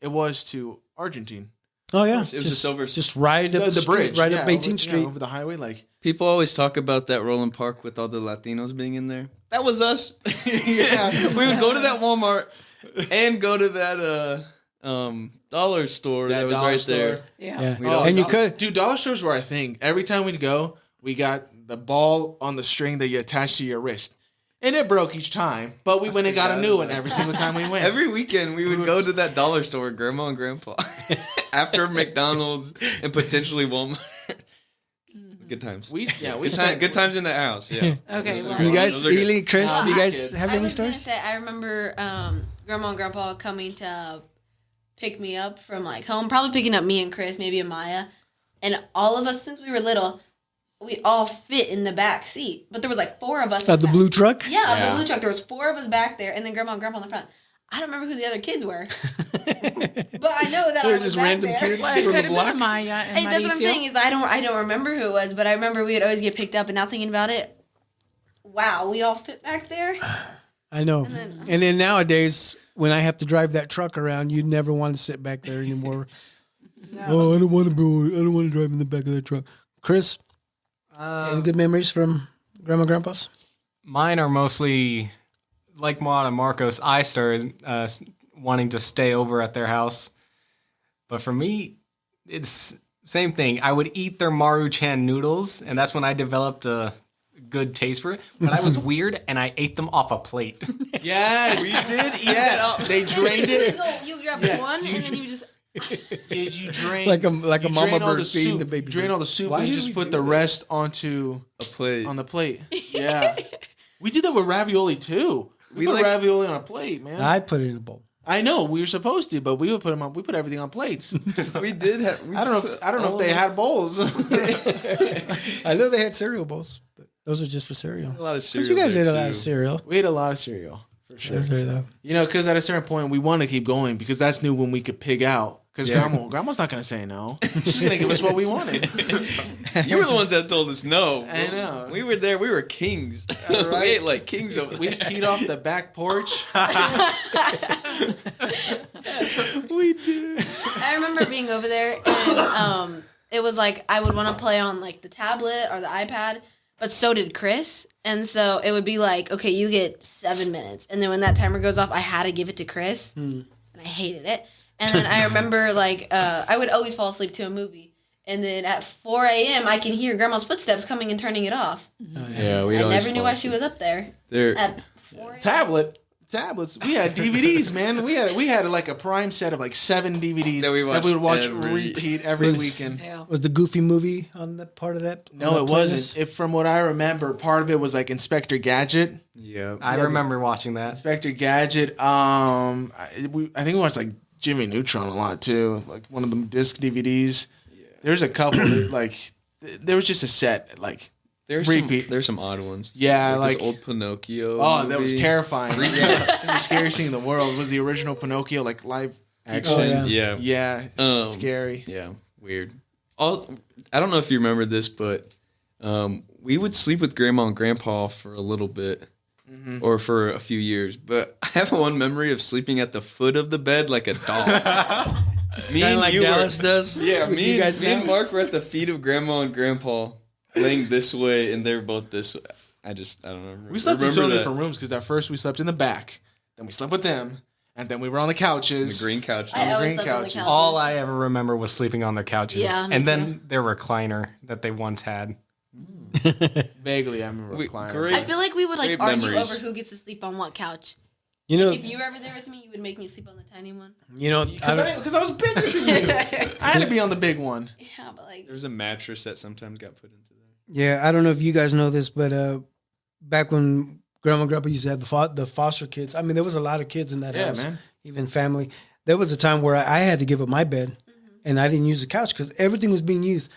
it was to Argentine. Oh yeah, It was just over- just right up The the, street, bridge, right yeah, up over- 18th yeah, Street. over the highway. Like, People always talk about that Roland Park with all the Latinos being in there. That was us. yeah, We would go to that Walmart and go to that dollar store that was dollar right store. there. Yeah. Yeah, We'd always- and you could. Dude, dollar stores were our thing. Every time we'd go, we got the ball on the string that you attach to your wrist. And it broke each time, but we went and got a new one every single time we went. Every weekend we would go to that dollar store with Grandma and Grandpa after McDonald's and potentially Walmart. Good times. we Good times in the house. Yeah. Okay. Well, You guys, Those are good. Ely, Chris, Nah, you guys kids. have I any was gonna stories? say I remember Grandma and Grandpa coming to pick me up from like home, probably picking up me and Chris, maybe Amaya, and all of us since we were little, we all fit in the back seat. But there was like 4 of us. Of in the back blue seat. truck? Yeah, of the blue truck. There was 4 of us back there, and then Grandma and Grandpa in the front. I don't remember who the other kids were, but I know that I They're was just back random there. kids it from could the have block. been Maya and Hey, that's what I'm Mauricio. saying is I don't remember who it was, but I remember we would always get picked up. And now thinking about it, wow, we all fit back there. I know. And then nowadays, when I have to drive that truck around, you never want to sit back there anymore. Oh, I don't want to drive in the back of that truck. Chris, any good memories from Grandma and Grandpa's? Mine are mostly like Maud and Marcos. I started wanting to stay over at their house, but for me, it's same thing. I would eat their Maruchan noodles, and that's when I developed a good taste for it. But I was weird, and I ate them off a plate. Yes, we did eat that up. They drained it. You grab one, and then you just. You drain Like a you mama drain all bird the feeding soup. the baby You drain bird. all the soup Why and you did just we put do the that? rest onto A plate. on the plate. Yeah, we did that with ravioli too. We put like- ravioli on a plate, man. I put it in a bowl. I know we were supposed to, but we would put them on. We put everything on plates. We did have. I don't know if they had bowls. I know they had cereal bowls, but those are just for cereal. a lot of Because cereal. you guys there, ate a lot too. of cereal. We ate a lot of cereal for sure. Though. You know, because at a certain point we want to keep going because that's new when we could pig out. Because grandma's not gonna say no. She's gonna give us what we wanted. You were the ones that told us no. I know. We were there. We were kings. We ate like kings over We there. peed off the back porch. We did. I remember being over there, and it was like I would want to play on like the tablet or the iPad, but so did Chris. And so it would be like, okay, you get 7 minutes, and then when that timer goes off, I had to give it to Chris, and I hated it. And then I remember like I would always fall asleep to a movie, and then at 4 a.m. I can hear Grandma's footsteps coming and turning it off. Yeah, we I never knew why she was up there at 4 a.m. Tablets. We had DVDs, man. We had like a prime set of like 7 DVDs That we we would watch every- repeat every weekend. Yeah. Was the Goofy movie on that part of that? No, on it that wasn't. playlist? If from what I remember, part of it was like Inspector Gadget. Yeah. I remember watching that. Inspector Gadget. I think we watched like Jimmy Neutron a lot too. Like one of them disc DVDs. Yeah. There's a couple that, like there was just a set like repeat. There's some odd ones. Yeah, this like- old Pinocchio. Oh, that was movie. terrifying. Yeah. It was the scariest thing in the world. Was the original Pinocchio like live Action. Oh, yeah. Yeah, it's scary. Yeah. Weird. I don't know if you remember this, but we would sleep with Grandma and Grandpa for a little bit. Or for a few years, but I have one memory of sleeping at the foot of the bed like a dog. Me Kind and of like you Dallas were, does. yeah. with Me, you guys me and now. Mark were at the feet of Grandma and Grandpa, laying this way, and they're both this way. I don't remember. We slept in remember so many that. different rooms because at first we slept in the back, then we slept with them, and then we were on the couches. The green couch. I always green slept on the couches. couches. All I ever remember was sleeping on their couches. Yeah, me and then their recliner that they once had. Vaguely, I remember We- reclining. great. I feel like we would like Great argue memories. over who gets to sleep on what couch. You know, If you were ever there with me, you would make me sleep on the tiny one. Because I was bigger than you. I had to be on the big one. Yeah, but like There's a mattress that sometimes got put into there. yeah, I don't know if you guys know this, but back when Grandma and Grandpa used to have the foster kids, I mean, there was a lot of kids in that Yeah, house, man. even family. There was a time where I had to give up my bed, and I didn't use the couch because everything was being used.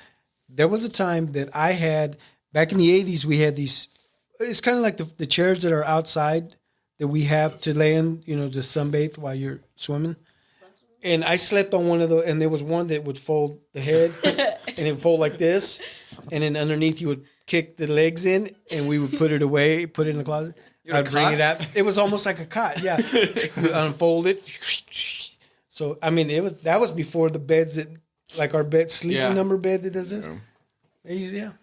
There was a time that I had, back in the 80s, we had these, it's kind of like the chairs that are outside that we have to lay in, you know, to sunbathe while you're swimming. And I slept on one of those, and there was one that would fold the head, and it would fold like this, and then underneath you would kick the legs in, and we would put it away, put it in the closet. I'd bring it out. It was almost like a cot, yeah. We unfold it. So I mean, that was before the beds that, like our bed, sleeping number bed that does this.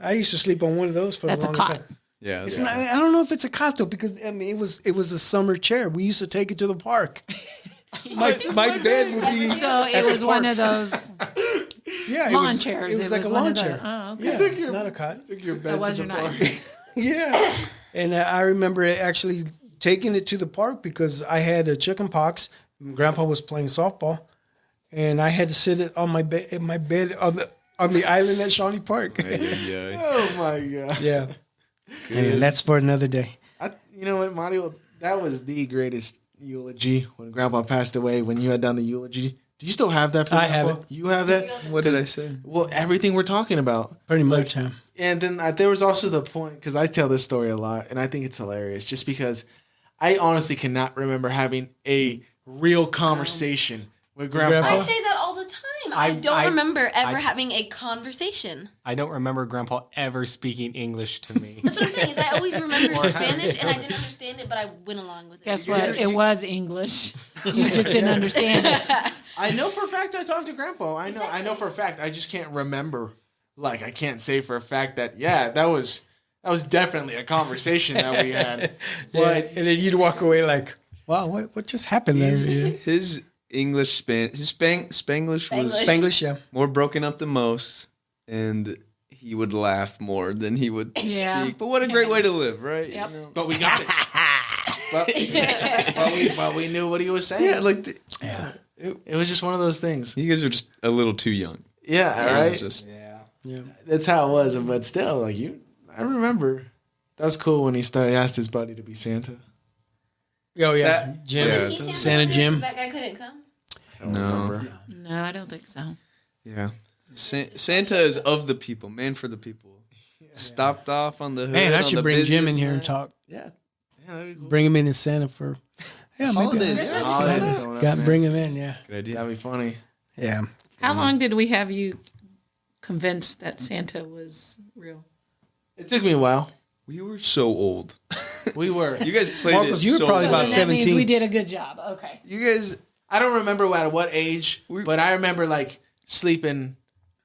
I used to sleep on one of those for That's the a longest cot. time. Yeah. It's not, I don't know if it's a cot though, because I mean, it was a summer chair. We used to take it to the park. my bed would be So it was one of those. yeah, lawn chairs. It was like a one lawn of the- chair. Oh, okay. Yeah, not a cot. Took your So bed it was to your the park. night. Yeah, and I remember actually taking it to the park because I had a chicken pox. Grandpa was playing softball, and I had to sit it on my bed on the island at Shawnee Park. Yeah. Oh my god! Yeah, and that's for another day. You know what, Mario? That was the greatest eulogy when Grandpa passed away. When you had done the eulogy, do you still have that? For I have Grandpa? it. You have that? What did I say? Well, everything we're talking about. Pretty much, huh? And then there was also the point, because I tell this story a lot, and I think it's hilarious, just because I honestly cannot remember having a real conversation with Grandpa. I say that all the time. I don't remember ever I- having a conversation. I don't remember Grandpa ever speaking English to me. That's what I'm saying. Is I always remember Spanish and I didn't understand it, but I went along with it. Guess what? It was English. You just didn't understand it. I know for a fact I talked to Grandpa. I know for a fact. I just can't remember. Like, I can't say for a fact that, that was definitely a conversation that we had. Yeah, and then you'd walk away like, wow, what just happened there? His English, his Spanglish was Spanglish, yeah. more broken up than most, and he would laugh more than he would Yeah. speak. But what a great way to live, right? Yep. You know? But we got it. but we knew what he was saying. Yeah, like It was just one of those things. you guys are just a little too young. Yeah, It right? was just Yeah. That's how it was. But still, I remember. That was cool when he asked his buddy to be Santa. Oh yeah, That- Jim, Yeah. He Santa Jim. That guy couldn't come. No. No, I don't think so. Yeah. Santa is of the people, man for the people. Stopped off on the hood. Man, I on should the bring Jim busiest in here and night. talk. Yeah. Bring him in as Santa for. Yeah, maybe. Holidays. Got bring him in. Yeah. Good idea. That'd be funny. Yeah. How long did we have you convinced that Santa was real? It took me a while. We were so old. We were. You guys played Marcos, it you were so probably well. about that means 17. we did a good job. Okay. You guys, I don't remember at what age, but I remember like sleeping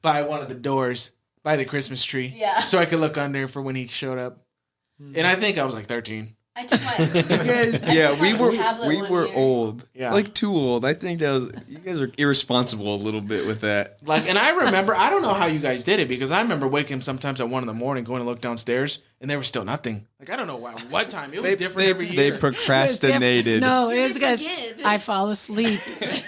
by one of the doors by the Christmas tree. Yeah. So I could look under for when he showed up. And I think I was like 13. I took my. yeah, we were tablet we one were year. old. Yeah. Like too old. I think that was you guys are irresponsible a little bit with that. Like, and I remember, I don't know how you guys did it because I remember waking up sometimes at 1 a.m, going to look downstairs, and there was still nothing. Like, I don't know what time. It was different every year. They procrastinated. No, it was because forget. I fall asleep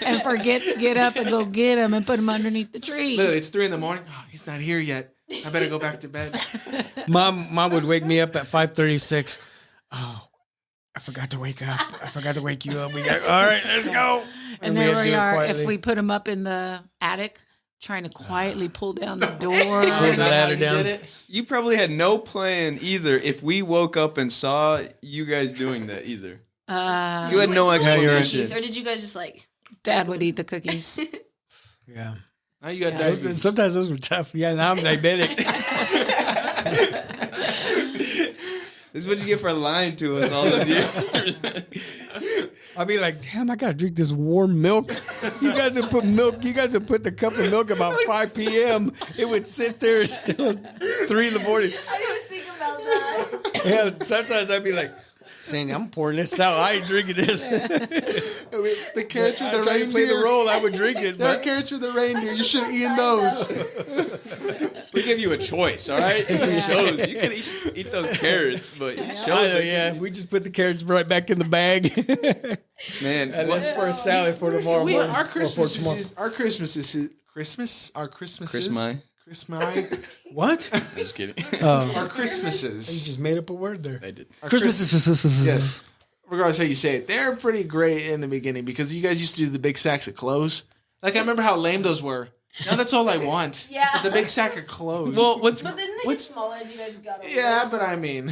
and forget to get up and go get him and put him underneath the tree. Literally, it's 3 a.m. Oh, he's not here yet. I better go back to bed. Mom would wake me up at 5:36. Oh, I forgot to wake up. I forgot to wake you up. We got all right. Let's go. And we there had to we do it are. quietly. If we put him up in the attic, trying to quietly pull down the door. Pull the ladder down. You probably had no plan either if we woke up and saw you guys doing that either. You had no explanation. Or did you guys just like? Dad would eat the cookies. Yeah. Now you got Yeah. diabetes. Sometimes those were tough. Yeah, now I'm diabetic. This is what you get for lying to us all those years. I'd be like, damn, I gotta drink this warm milk. You guys would put milk. You guys would put the cup of milk about 5 p.m. It would sit there until 3 in the morning. I didn't think about that. Yeah, sometimes I'd be like, saying, I'm pouring this out. I ain't drinking this. The carrots with I the tried to play the reindeer. role. I would drink it, There are but carrots with the reindeer. You should have eaten those. We give you a choice, all right? You chose. You can eat those carrots, but you chose. I know, yeah, we just put the carrots right back in the bag. Man, And that's for a salad for tomorrow morning. Our or for Christmas tomorrow. is our Christmas is Christmas. Our Christmas Chris is Mai. Christmas. What? I'm just kidding. Oh, Our you Christmases. just made up a word there. I did. Our Christmas is Yes. Regardless how you say it, they're pretty great in the beginning because you guys used to do the big sacks of clothes. Like I remember how lame those were. Now that's all I want. Yeah. It's a big sack of clothes. Well, But then they get smaller as you guys got older. yeah, but I mean,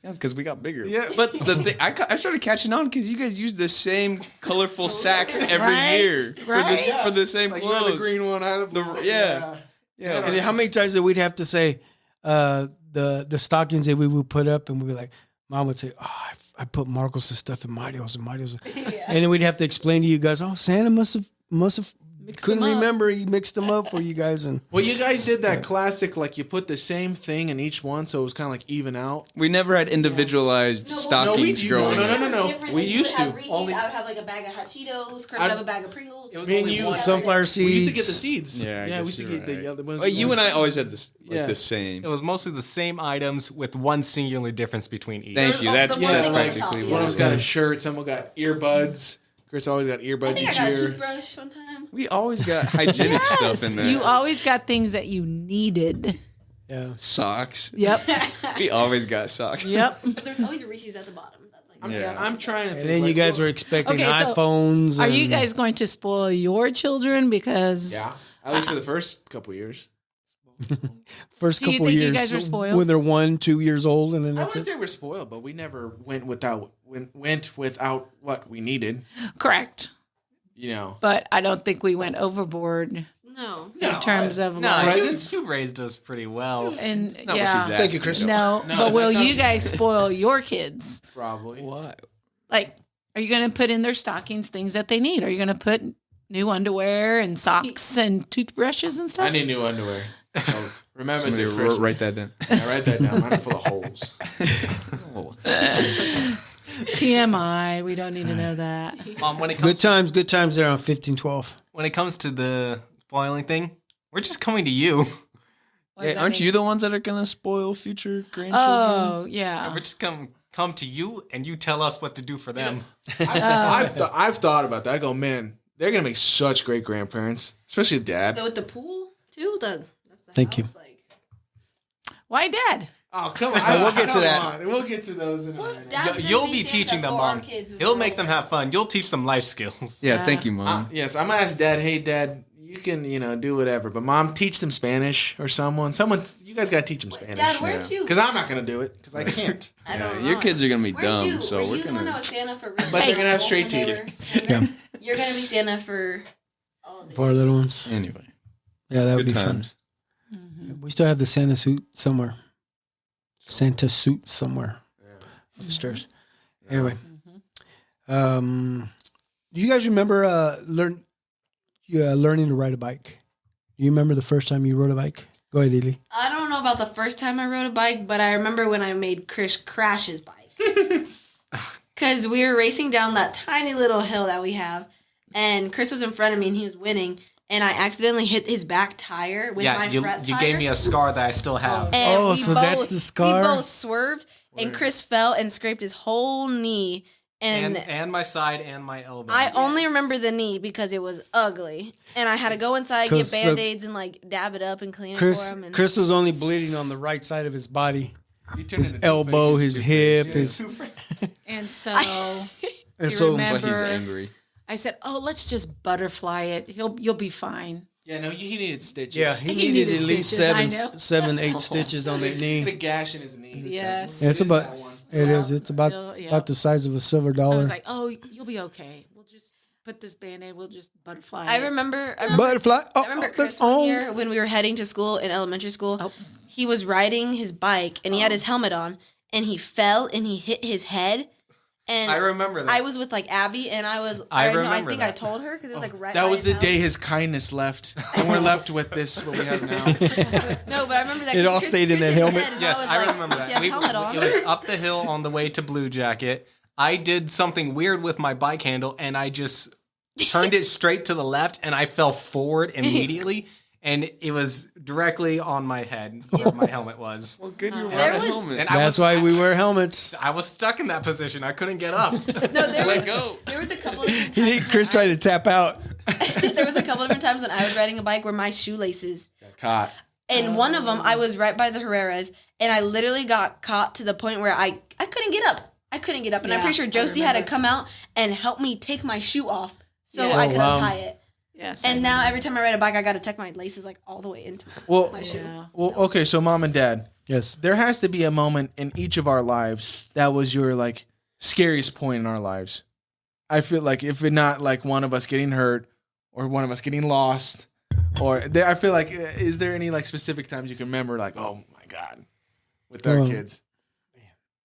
Yeah, because we got bigger. Yeah. But the thing, I started catching on because you guys use the same colorful sacks every Right, year right. for the same like you had clothes. the green one. I had Yeah. And then how many times did we'd have to say the stockings that we would put up, and we'd be like, Mom would say, "Oh, I put Marcos' stuff in Mario's and Mario's," and then we'd have to explain to you guys, "Oh, Santa must have couldn't them up. remember. He mixed them up for you guys." And Well, you guys did that classic, like you put the same thing in each one, so it was kind of like even out. We never had individualized stockings do. growing No, up. no, no. Different. We Like, you used would have to. Reese's, Only- I would have like a bag of hot Cheetos. Chris I'd- would have a bag of Pringles. It was me and only you, one. sunflower seeds. We used to get the seeds. Yeah, I we guess used to you're get the right. other ones. Well, you and I always had this Yeah. the same. It was mostly the same items with one singular difference between each. Thank you. That's The one that's thing on top, practically yeah. One what of us it got a was. shirt. Someone got earbuds. Chris always got I earbuds think I each got a year. toothbrush one time. We always got hygienic stuff in there. You always got things that you needed. yeah, Socks. Yep. We always got socks. Yep. But there's always a Reese's at the bottom. That's like, Yeah. I'm trying to. and think, then you like, guys what- were expecting Okay, so iPhones. Are you and- guys going to spoil your children because Yeah, at least for the first couple years. first Do you couple think you years guys were spoiled? when they're 1, 2 years old, and then I that's wouldn't it? say we're spoiled, but we never went without what we needed. correct? You know, But I don't think we went overboard no. in terms of No, like, Presents? you raised us pretty well. and Not what she's yeah. asking. Thank you, Chris. No, No, but will that's not- you guys spoil your kids? probably. Why? Like, are you going to put in their stockings things that they need? Are you going to put new underwear and socks and toothbrushes and stuff? I need new underwear. So remember, it's Somebody a Christmas. write that down. Yeah, write that down. Mine are full of holes. TMI. We don't need to know that. When it Good comes times there on 1512. when it comes to the spoiling thing, we're just coming to you. What does Hey, that aren't mean? you the ones that are gonna spoil future grandchildren? Oh, yeah. We're just come to you, and you tell us what to do for them. I've thought about that. I go, man, they're gonna make such great grandparents, especially dad. With the pool too. That's the Thank you. house, like, Why, Dad? Oh, come on. We'll get to that. On. We'll get to those in a minute. Dad's gonna You'll be Santa teaching them, for our Mom. kids with He'll the make them roller. have fun. You'll teach them life skills. Yeah, thank you, Mom. Yes, I'm gonna ask Dad. Hey, Dad, you can do whatever, but Mom, teach them Spanish or someone. You guys gotta teach them Spanish. Dad, where'd you? Because I'm not gonna do it because I can't. I don't know. Your kids are gonna be Where'd dumb, you, so were we're you the one gonna. that was Santa for? But they're gonna have straight teeth. You're gonna be Santa for all the For our little ones. Anyway, Yeah, that would good be times. We still have the Santa suit somewhere. Santa suit somewhere upstairs. Anyway, do you guys remember learning to ride a bike? Do you remember the first time you rode a bike? Go ahead, Ely. I don't know about the first time I rode a bike, but I remember when I made Chris crash his bike. Because we were racing down that tiny little hill that we have, and Chris was in front of me, and he was winning, and I accidentally hit his back tire with my front you tire. gave me a scar that I still have. And Oh, we so that's the scar? We both swerved, and Chris fell and scraped his whole knee. And my side and my elbow. I only remember the knee because it was ugly, and I had to go inside, get 'Cause, Band-Aids, and like dab it up and clean it Chris, for him. And Chris was only bleeding on the right side of his body. You turned His into elbow, Two-Face. his hip, Yeah, his... Two-Face. And so And you so, That's why he's remember- angry. I said, "Oh, let's just butterfly it. You'll be fine." Yeah, no, he needed stitches. yeah, he He needed needed at least stitches, I know. 7, 8 stitches on that He had a knee. gash in his knee. Yes. Yeah, it's about, it is. It's about, Still, yeah. about the size of a silver I dollar. was like, "Oh, you'll be okay. We'll just put this Band-Aid. We'll just butterfly." I it." remember. Butterfly. Oh, I remember that's Chris one on. year when we were heading to school in elementary school. Oh. He was riding his bike and he had his helmet on, and he fell and he hit his head. And I remember that. I was with like Abby, and I was. I know, I remember think I that. told her because it was like right. That by was his the house. day his kindness left, and we're left with this what we have now. No, but I remember that. It 'cause all Chris- stayed in Chris that hit his helmet? head, and Yes, was I like, remember "Does he that. have helmet on?" It was up the hill on the way to Blue Jacket. I did something weird with my bike handle, and I just turned it straight to the left, and I fell forward immediately, and it was directly on my head where my helmet was. Well, good, you're There wearing a was- helmet. And I That's why we wear helmets. I was stuck in that position. I couldn't get up. No, there Let was, go. there was a couple of different times. Chris tried to tap out. There was a couple of different times when I was riding a bike where my shoelaces. Caught. And one of them, I was right by the Herreras, and I literally got caught to the point where I couldn't get up. I couldn't get up, and I'm Yeah, pretty sure I Josie had to remember. come out and help me take my shoe off so Yes. I could Oh, wow. untie it. Yes. And now every time I ride a bike, I got to tuck my laces like all the way into Well, my shoe. Yeah. okay, so Mom and Dad, Yes. there has to be a moment in each of our lives that was your like scariest point in our lives. I feel like if it not like one of us getting hurt or one of us getting lost, or there, I feel like is there any like specific times you can remember like oh my god with our Well, kids?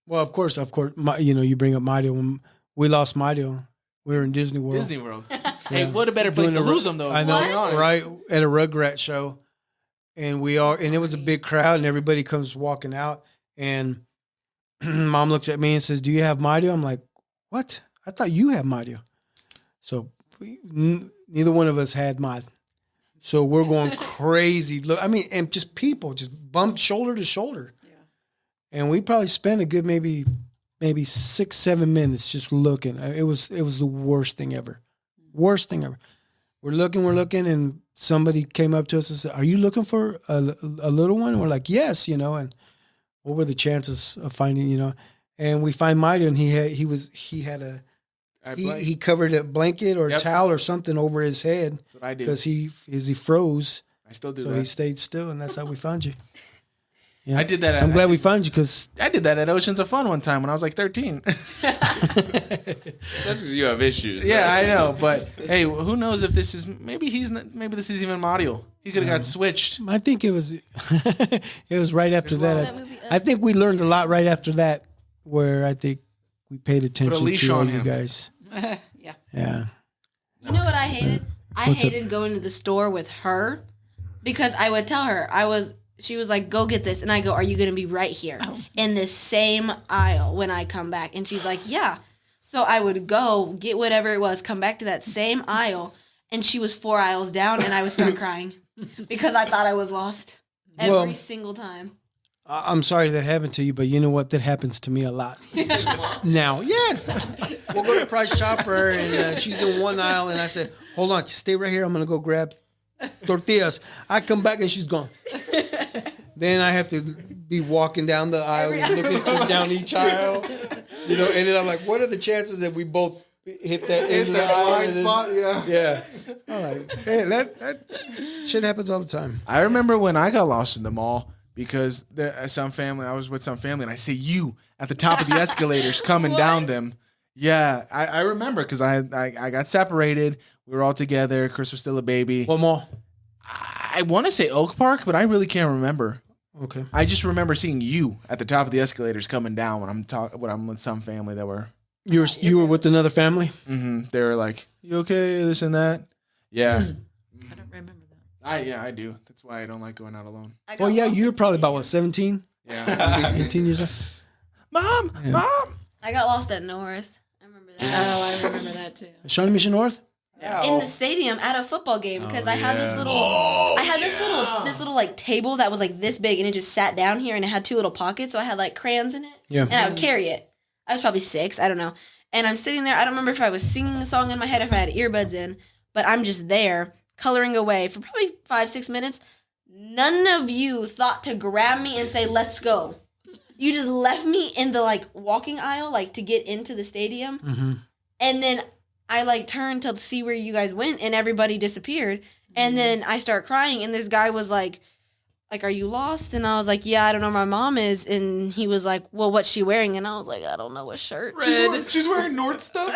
Well, of course. You bring up Mario. When we lost Mario, we were in Disney World. Disney World. Hey, what a better place Doing to a ru- lose them though. I know, to be honest. right? At a Rugrat show, and it was a big crowd, and everybody comes walking out, and Mom looks at me and says, "Do you have Mario?" I'm like, "What? I thought you had Mario." So neither one of us had Mario. So we're going crazy. Look, I mean, and just people just bumped shoulder to shoulder, and we probably spent a good maybe 6-7 minutes just looking. It was the worst thing ever. Worst thing ever. We're looking, and somebody came up to us and said, "Are you looking for a little one?" And we're like, "Yes," and what were the chances of finding, and we find Mario, and he covered a blanket or a Yep. towel or something over his head That's what I do. because he froze, I still do so that. he stayed still, and that's how we found you. Yeah. I did that. I'm glad we found you because I did that at Oceans of Fun one time when I was like 13. That's because you have issues. Yeah, I know, but hey, who knows if this is maybe this is even Mario. He could have got switched. I think it was right after that. That movie, I think we learned a lot right after that, where I think we paid attention leash to all on you him. guys. Yeah. Yeah. You know what I hated? I What's up? hated going to the store with her because I would tell her she was like, "Go get this," and I go, "Are you going to be right here in this same aisle when I come back?" And she's like, "Yeah." So I would go get whatever it was, come back to that same aisle, and she was 4 aisles down, and I would start crying because I thought I was lost every Well- single time. I'm sorry that happened to you, but you know what? That happens to me a lot. Now, yes. We'll go to Price Chopper, and she's in one aisle, and I said, "Hold on, stay right here. I'm going to go grab tortillas." I come back, and she's gone. Then I have to be walking down the aisle and looking down each aisle. You know, and then I'm like, what are the chances that we both hit that end of the aisle? blind spot, Yeah. I'm like, hey, that shit happens all the time. I remember when I got lost in the mall because I was with some family, and I see you at the top of the escalators coming down them. Yeah, I remember because I got separated. We were all together. Chris was still a baby. What mall? I want to say Oak Park, but I really can't remember. Okay. I just remember seeing you at the top of the escalators coming down when I'm with some family that were. You were with another family? Mm-hmm. They were like, "You okay? This and that." Yeah. I don't remember that. I do. That's why I don't like going out alone. Well, yeah, you were probably about, what, 17? Yeah. 18 years old? Mom. I got lost at North. I remember that. Oh, I remember that too. Shawnee Mission North? In the stadium at a football game because I had this little this little like table that was like this big and it just sat down here and it had two little pockets, so I had like crayons in it. Yeah. And I would carry it. I was probably 6, I don't know. And I'm sitting there, I don't remember if I was singing a song in my head, if I had earbuds in, but I'm just there coloring away for probably 5-6 minutes. None of you thought to grab me and say, "Let's go." You just left me in the like walking aisle like to get into the stadium. Mm-hmm. And then I like turned to see where you guys went and everybody disappeared. And then I start crying and this guy was like, "Are you lost?" And I was like, "Yeah, I don't know where my mom is." And he was like, "Well, what's she wearing?" And I was like, "I don't know, what shirt." She's wearing North stuff.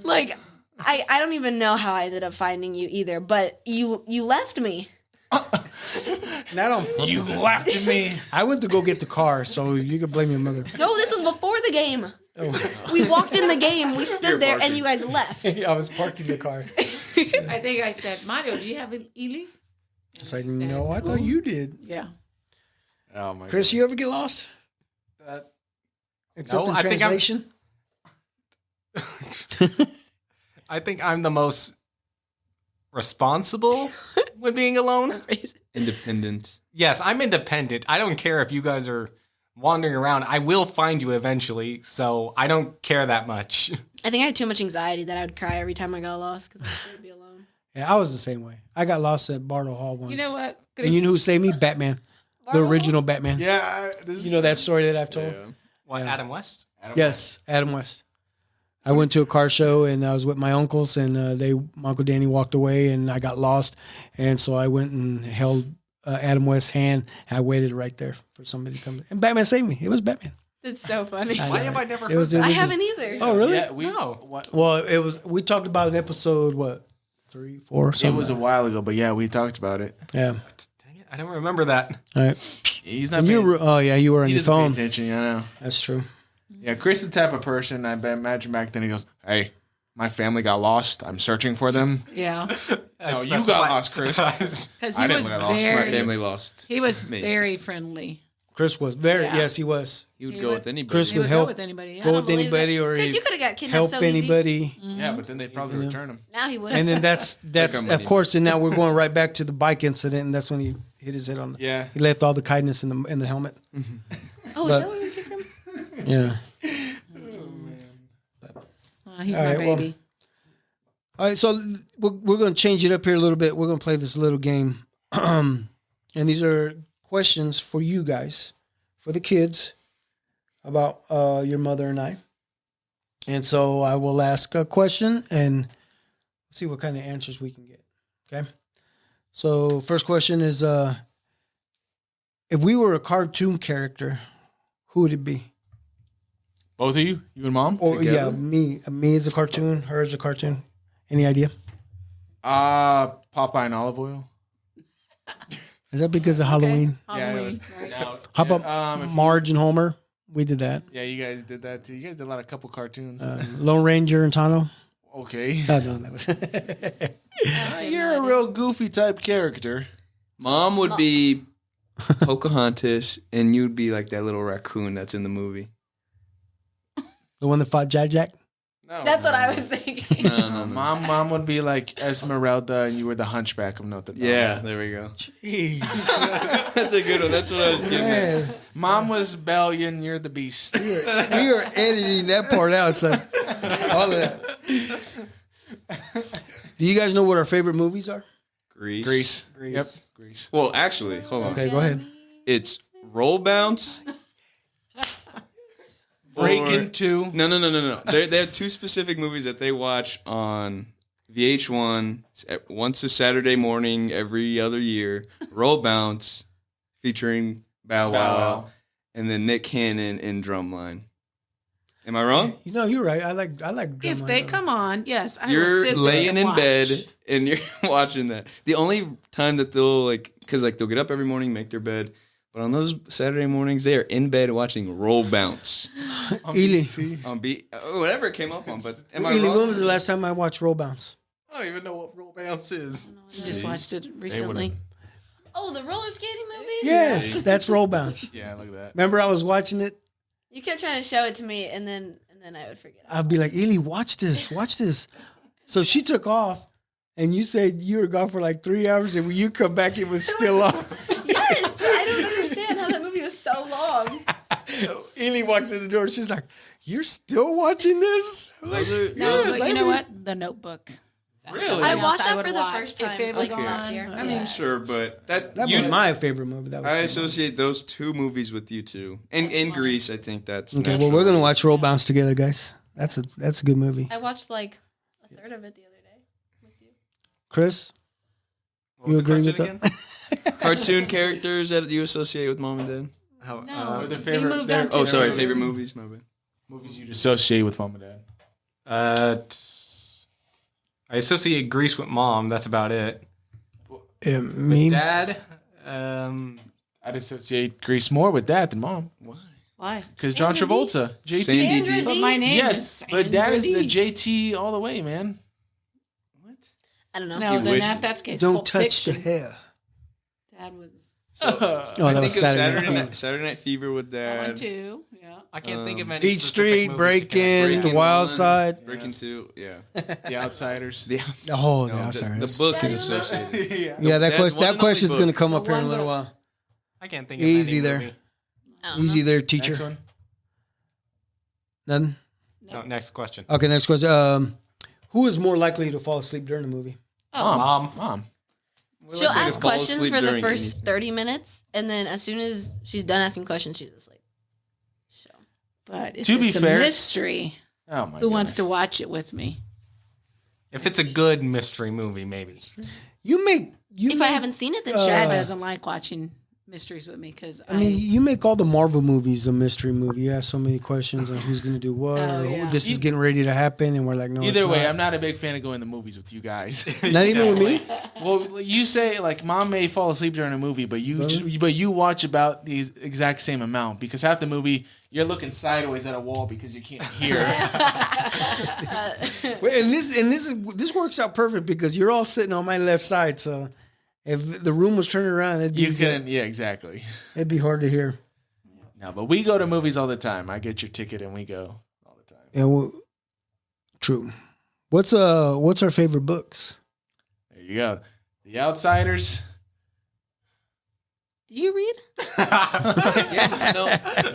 Like, I don't even know how I ended up finding you either, but you left me. Not on purpose. You laughed at me. I went to go get the car, so you could blame your mother. No, this was before the game. Oh. We walked in the game, we stood there, and you guys left. I was parking the car. I think I said, "Mario, do you have an Ely?" It's like, no, I thought you did. Yeah. Oh my Chris, God. you ever get lost? Except No, in I think I'm- translation? I think I'm the most responsible with being alone. Independent. Yes, I'm independent. I don't care if you guys are wandering around. I will find you eventually, so I don't care that much. I think I had too much anxiety that I would cry every time I got lost because I was scared to be alone. Yeah, I was the same way. I got lost at Bartle Hall once. You know what? And you know who saved me? Batman. The original Batman. Yeah. You know that story that I've told? What, Adam West? Yes, Adam West. I went to a car show and I was with my uncles and my Uncle Danny walked away and I got lost. And so I went and held Adam West's hand. I waited right there for somebody to come. And Batman saved me. It was Batman. It's so funny. I Why know. have I never It heard was the that? I original- haven't either. Oh, really? Yeah, No. Well, we talked about an episode, what, 3, 4, It something. was a while ago, but yeah, we talked about it. Yeah. Dang it, I don't remember that. All right. He's not. And you were, oh, yeah, you were on he your doesn't pay phone. attention. Yeah, I know. That's true. Yeah, Chris, the type of person I imagine back then. He goes, "Hey, my family got lost. I'm searching for them." Yeah. No, you got lost, Chris. Because I he didn't was get lost. My My very, family lost. he was Me. very friendly. Chris was very, Yeah. yes, he was. He would He go would- with anybody. Chris He would would help go with anybody. go with anybody or Because he'd you could have got kidnapped help so easy. anybody. Yeah, but then they'd probably Yeah. return him. Now he would. And then that's our of money. course. And now we're going right back to the bike incident, and that's when he hit his head on. Yeah. He left all the kindness in the helmet. Oh, but- is that where you kicked him? Yeah. He's All my right, well- baby. All right, so we're going to change it up here a little bit. We're going to play this little game, and these are questions for you guys, for the kids, about your mother and I. And so I will ask a question and see what kind of answers we can get. Okay. So first question is, if we were a cartoon character, who would it be? Both of you and Mom. Or Together? me as a cartoon, her as a cartoon. Any idea? Popeye and olive oil. Is that because of Halloween? Yeah, it Halloween, was- right? Now, How about if you- Marge and Homer? We did that. Yeah, you guys did that too. You guys did a lot of couple cartoons. Lone Ranger and Tano. Okay. No, that was. You're a real goofy type character. Mom would be Pocahontas, and you'd be like that little raccoon that's in the movie. The one that fought Jack. No. That's what I was thinking. No. Mom would be like Esmeralda, and you were the Hunchback of Notre Dame. Yeah, there we go. Jeez, That's a good one. That's what I was getting at. man, Mom was Belle, and you're the Beast. we are editing that part out, son. All of that. Do you guys know what our favorite movies are? Grease. Grease. Yep. Grease. Well, actually, hold on. Okay, go ahead. it's Roll Bounce. Breaking 2. No. They have two specific movies that they watch on VH1 once a Saturday morning every other year. Roll Bounce, featuring Bow Wow, and then Nick Cannon in Drumline. Am I wrong? You know, you're right. I like If Drumline. they come on, yes, I will You're sit there laying and in watch. bed and you're watching that. The only time that they'll because they'll get up every morning, make their bed, but on those Saturday mornings, they are in bed watching Roll Bounce Ely, on whatever it came up on. But am I Ely, wrong? when was the last time I watched Roll Bounce? I don't even know what roll bounce is. I just watched it recently. Oh, the roller skating movie? Yes, that's Roll Bounce. Yeah, look at that. Remember, I was watching it. You kept trying to show it to me, and then I would forget. I'd be like, Ely, watch this. So she took off, and you said you were gone for like 3 hours, and when you come back, it was still on. Yes, I don't understand how that movie was so long. Ely walks in the door. She's like, "You're still watching this?" I'm like, Those are- No, Yes, but I you know mean- what? The Notebook. That's Really? something I else watched that would for the watch first if time, it was like, on. last year. I mean, sure, but that That was my favorite movie. That was I associate those two movies with you two, and in Greece, I think that's Okay, well, natural. we're gonna watch Roll Bounce together, guys. That's a good movie. I watched like a third of it the other day with you. Chris, What you was the agree with cartoon that? Cartoon characters that you associate with mom and dad. How, No, their we favorite- moved their- on to Oh, sorry, movies. favorite movies. My bad. Movies you'd associate with mom and dad. I associate Grease with mom. That's about it. Me, Dad, I'd associate Grease more with dad than mom. Why? Why? Because John Sandra Dee? Travolta. JT. Sandy Sandra D. But Dee? my name Yes, is but dad is the Sandra Dee. JT all the way, man. I don't know. No, You then wish- if that's the case, don't Pulp touch the Fiction. hair. Dad was Oh, I that think was of Saturday Night Fever. Saturday Night Fever with that one dad. too. Yeah. I can't think of any. Beach specific Street, movies Break you can- In, The Breaking Wild One, Side. Breaking Two, yeah. The Outsiders. The Oh, No, yeah, sorry. the book is Yeah. associated. Yeah, that Dad's question. one That and question's only going to book. come up here in a one little book. while. I can't think of Easy any there. movie. I don't know. Easy there, Next teacher. one. None. No, next question. Okay, next question. Who is more likely to fall asleep during a movie? Mom. Mom. She'll like ask to fall questions asleep for the during first anything. 30 minutes, and then as soon as she's done asking questions, she's asleep. So But if To be it's fair- a mystery, Oh my who wants to goodness. watch it with me? If it's a good mystery movie, maybe. You make you. if make, I haven't seen it, then Chad sure. doesn't like watching mysteries with me because I mean, you make all the Marvel movies a mystery movie. You ask so many questions on who's going to do what, Oh, or yeah. this is getting ready to happen, and we're like, no. Either it's way, not. I'm not a big fan of going to movies with you guys. Not even with me. Well, you say like mom may fall asleep during a movie, but you watch about the exact same amount because half the movie you're looking sideways at a wall because you can't hear. Wait, and this works out perfect because you're all sitting on my left side. So if the room was turning around, You couldn't. Yeah, exactly. it'd be hard to hear. No, but we go to movies all the time. I get your ticket and we go all the time. And true. What's our favorite books? There you go. The Outsiders. Do you read? Yeah, no,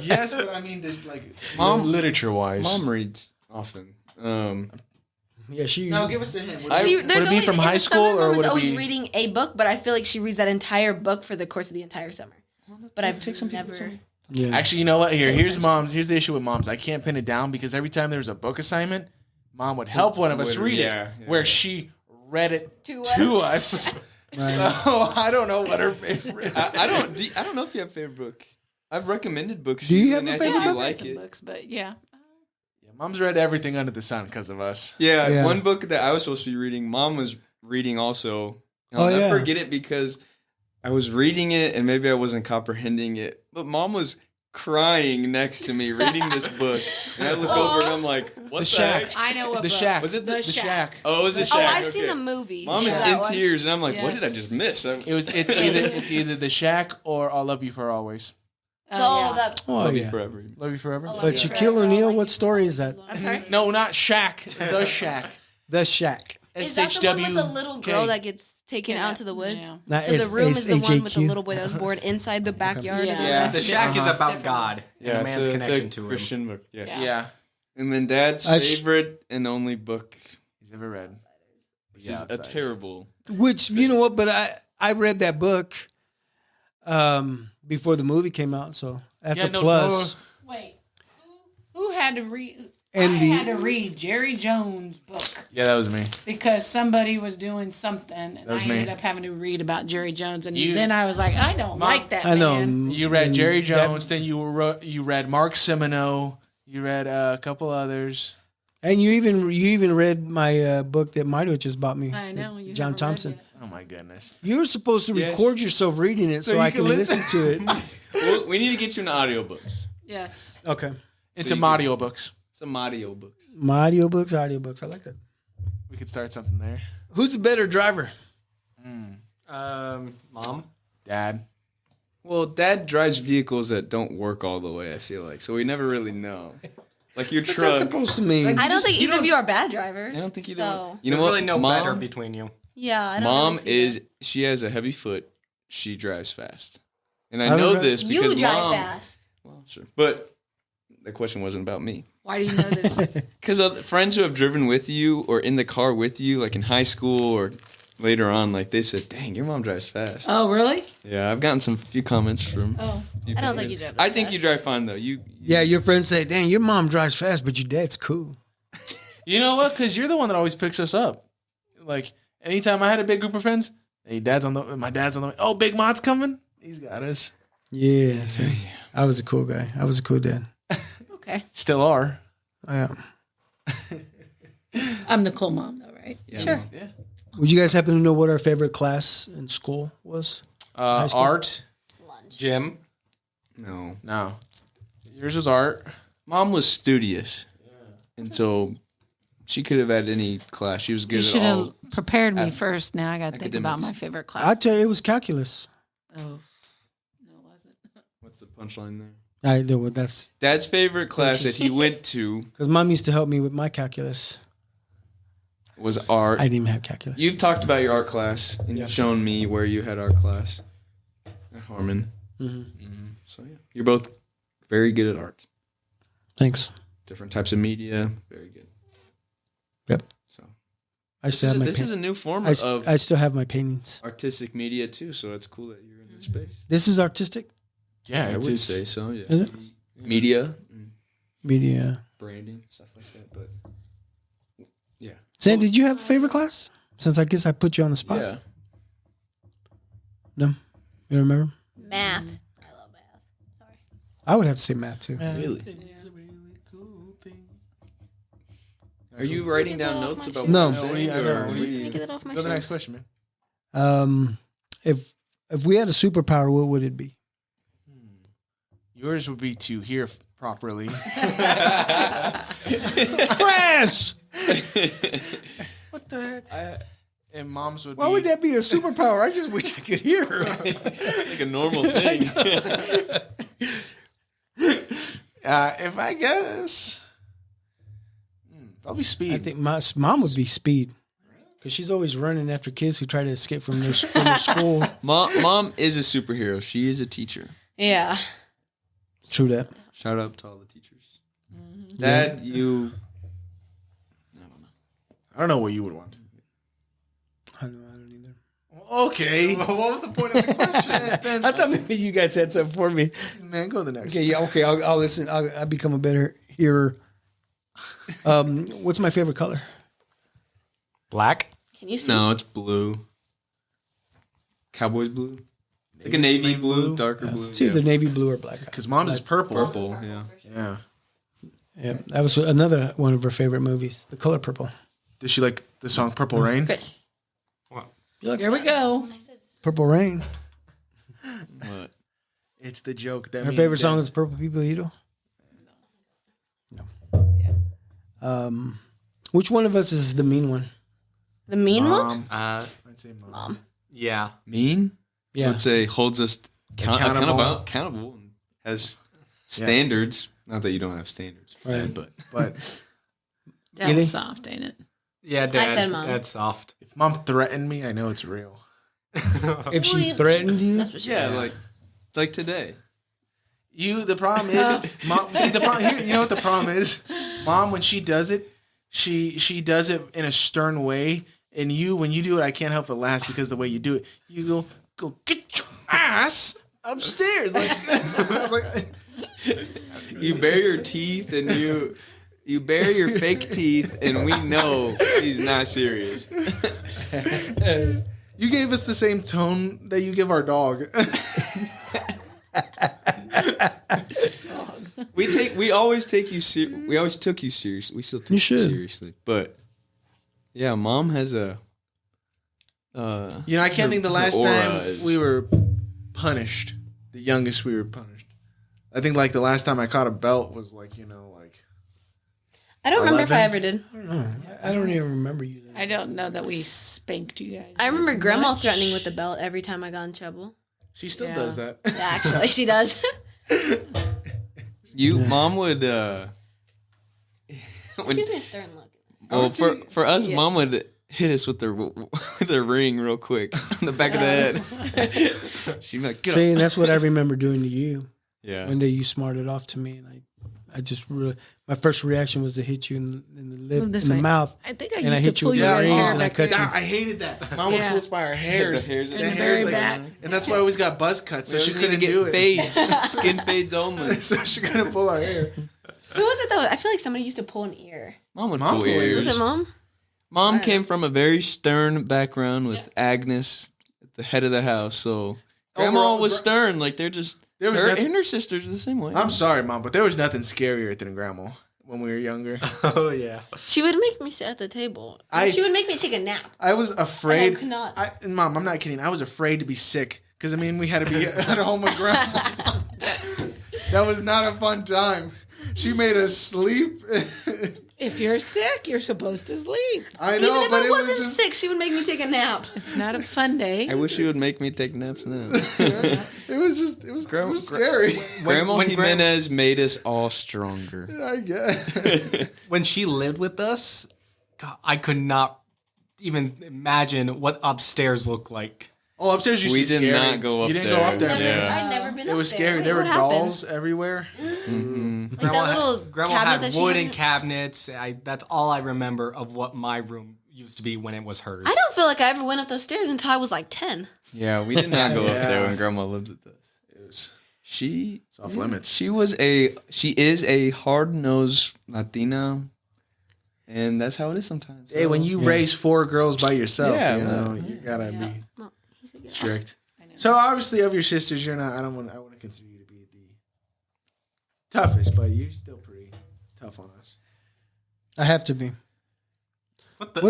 Yes, but I mean, like Mom- literature wise. mom reads often. Yeah, she. No, give us a hint. Would I- it be from high school or was would it always be? reading a book, but I feel like she reads that entire book for the course of the entire summer. But I've never. Yeah. Actually, you know what? Here's mom's. Here's the issue with moms. I can't pin it down because every time there was a book assignment, mom would help one of us read Yeah, it, yeah. where she read it To to us. So I don't know what her favorite. I don't know if you have a favorite book. I've recommended books. Do to you have and a I think favorite you book? like some it. books, but yeah. Yeah, mom's read everything under the sun because of us. Yeah, Yeah. one book that I was supposed to be reading, mom was reading also. And Oh, I'll never yeah. forget it because I was reading it and maybe I wasn't comprehending it, but mom was crying next to me reading this book, and I look over and I'm like, "What the, Shack. heck?" I know what The book. Shack. Was it The The Shack? Shack? Oh, it was a Oh, shack. I've seen okay. the movie. Mom is Yeah. in That one. tears, and I'm like, "What did I Yes. just miss?" It's either The Shack or I'll Love You for Always. Oh, yeah. that. Oh, Love yeah. you forever. Love You Forever. Oh, But yeah. Shaquille Forever, O'Neal, like what you story forever. is that? I'm sorry. No, not Shack. The Shack. The Shack. Is that the one with the little girl SHWK. that gets taken Yeah. out to the woods? Yeah. Not So the S- room S- is the one with the HAQ. little boy that was born inside the backyard. Yeah. of the Yeah. house. The Shack is about Different. God and a man's it's connection a to him. Christian book. Yeah. Yeah. And then Dad's I favorite and only book, He's ever read. which is a terrible. Which you know what? But I read that book. before the movie came out, so that's Yeah, a no, plus. Wait, who had to read? And I the- had to read Jerry Jones' book Yeah, that was me. because somebody was doing something, and was I me. ended up having to read about Jerry Jones, and You- then I was like, I don't like that. I know. man. You read and Jerry that- Jones, then you read Mark Semino, you read a couple others. and you even read my book that Mario just bought me. I know you John haven't read Thompson. yet. Oh my goodness. You were supposed to Yes. record yourself reading it so you I can can listen to it. Well, we need to get you into audiobooks. Yes. Okay. Into you Mario books. Some audiobooks. My audiobooks. I like that. We could start something there. Who's the better driver? Mom. Dad. Well, Dad drives vehicles that don't work all the way, I feel like. So we never really know. Like your What's that truck. supposed to mean? I don't think either of you are bad drivers. I don't think either so. one. You know There's what? really no Mom, better between you. Yeah, I don't Mom really see is, that. she has a heavy foot. She drives fast. And I I know don't- this because You drive Mom. fast. Well, sure. But the question wasn't about me. Why do you know this? Because friends who have driven with you or in the car with you, like in high school or later on, like they said, "Dang, your mom drives fast." Oh, really? Yeah, I've gotten some few comments from. Oh, few I don't people. think you drive that I think fast. you drive fine though. Yeah, your friends say, "Dang, your mom drives fast, but your dad's cool." You know what? Because you're the one that always picks us up. Like anytime I had a big group of friends, hey, my dad's on the way. Oh, Big Mod's coming. He's got us. Yeah, see, I was a cool guy. I was a cool dad. okay. Still are. Yeah. I'm the cool mom, though, right? Yeah, Sure. Mom. Yeah. Would you guys happen to know what our favorite class in school was? school? Art. Jim. No, No. Yours was art. Mom was studious, and so she could have had any class. She was You good should at all. have prepared me first. Now I got to think about academics. my favorite class. I tell you, it was calculus. Oh, no, it wasn't. What's the punchline there? I do. Well, that's Dad's favorite class that he went to because mom used to help me with my calculus. was art. I didn't even have calculus. You've talked about your art class, and you've shown me where you had art class at Harmon. So yeah, you're both very good at art. Thanks. Different types of media, very good. Yep. So I this still is, have my. this is a new form I of still have my paintings. artistic media too. So it's cool that you're in this space. This is artistic Yeah, I it's, would it's say so. Yeah, Is it? media, and media. branding, stuff like that. But yeah, Sam, did you have a favorite class? Since I guess I put you on the spot. yeah. No, you remember? Math. I love math. Sorry. I would have to say math too. Really? It's a really cool thing. Are you writing down notes about No. what you're saying, I know. or What what do are you- you- Get it off my Go to the shirt. next question, man. If we had a superpower, what would it be? Yours would be to hear properly. Chris! What the heck? And mom's would Why be. would that be a superpower? I just wish I could hear. It's like a normal thing. If I guess. Probably speed. I think my mom would be speed. Because she's always running after kids who try to escape from their school. Mom is a superhero. She is a teacher. Yeah. True that. Shout out to all the teachers. Dad, you. I don't know what you would want. I don't either. Okay. What was the point of the question? I thought maybe you guys had something for me. Man, go to the next. Okay, yeah, okay. I'll listen. I'll become a better hearer. What's my favorite color? Black. Can you see? No, it's blue. Cowboys blue. It's like a navy blue, darker blue. It's either navy blue or black. Because mom's is purple. Purple, yeah. Yeah. Yeah, that was another one of her favorite movies. The color purple. Does she like the song Purple Rain? Chris. You like Here we go. Purple Rain? What? It's the joke. That Her favorite song is Purple People Eagle? No. Which one of us is the mean one? The mean one? Mom. Uh, I'd say mom. yeah. Mean? Yeah. Let's say holds us accountable and has standards. Not that you don't have standards, Right. but But That Really? was soft, ain't it? Yeah, Dad. said Mom. Dad's soft. if mom threatened me, I know it's real. If she threatened you, That's what she yeah, said. like today. The problem is, mom. See, the problem here. You know what the problem is? Mom, when she does it, she does it in a stern way, and when you do it, I can't help but laugh because the way you do it, you go get your ass upstairs. Like I was like, You bare your teeth and you bare your fake teeth, and we know he's not serious. you gave us the same tone that you give our dog. We always take you we always took you seriously. We still take you should. seriously. But yeah, Mom has a I can't think the last time we were punished. The youngest we were punished. I think like the last time I caught a belt was like, I don't remember if I 11? ever did. I don't even remember using it. I don't know that we spanked you guys. I remember as Grandma much. threatening with the belt every time I got in trouble. she still Yeah. does that. Yeah, actually, she does. Mom would when, Gives me a stern look. well for us, Mom would hit us with the ring real quick on the back of the head. She'd be like, get See, up. and that's what I remember doing to you. Yeah. One day you smarted off to me, and I just really, my first reaction was to hit you in the lip, Move this in the way. mouth. I think I And I used hit to you pull with your the guys' rings hair and I back cut there. you. I hated that. Mom would Yeah. pull us by our hairs. The hairs In the very back. And that's why I always got buzz cuts. So she couldn't get do it. fades, skin fades only. So she couldn't pull our hair. Who was it though? I feel like somebody used to pull an ear. Mom would Mom pull pulled ears. Was it Mom? Mom came from a very stern background with Agnes at the head of the house, so Grandma Overall, was stern. Like they're just There was her nothing- and her sisters are the same way. I'm sorry, Mom, but there was nothing scarier than Grandma when we were younger. Oh yeah. She would make me sit at the table. She would make me take a nap. I was afraid. I could not. Mom, I'm not kidding. I was afraid to be sick because we had to be at home with Grandma. That was not a fun time. She made us sleep. If you're sick, you're supposed to sleep. I know, Even if but I it was wasn't just. sick, she would make me take a nap. It's not a fun day. I wish she would make me take naps now. It was just. It was scary. Grandma when Jimenez made us all stronger. I guess. When she lived with us, God, I could not even imagine what upstairs looked like. Oh, upstairs used We to be did scary. not go up You didn't there. go up there, Never, man. Yeah. I'd never been It up was there. scary. Wait, There were what happened? dolls everywhere. Like that little Grandma cabinet had that she wooden had. cabinets. That's all I remember of what my room used to be when it was hers. I don't feel like I ever went up those stairs until I was like 10. Yeah, we did not go up there Yeah. when Grandma lived with us. It was She off limits. She is a hard-nosed Latina, and that's how it is sometimes. Hey, when you raise 4 girls by yourself, Yeah, you gotta be Well, he's a good strict. So obviously, of your sisters, you're not. I want to consider you to be the toughest, but you're still pretty tough on us. I have to be. What the?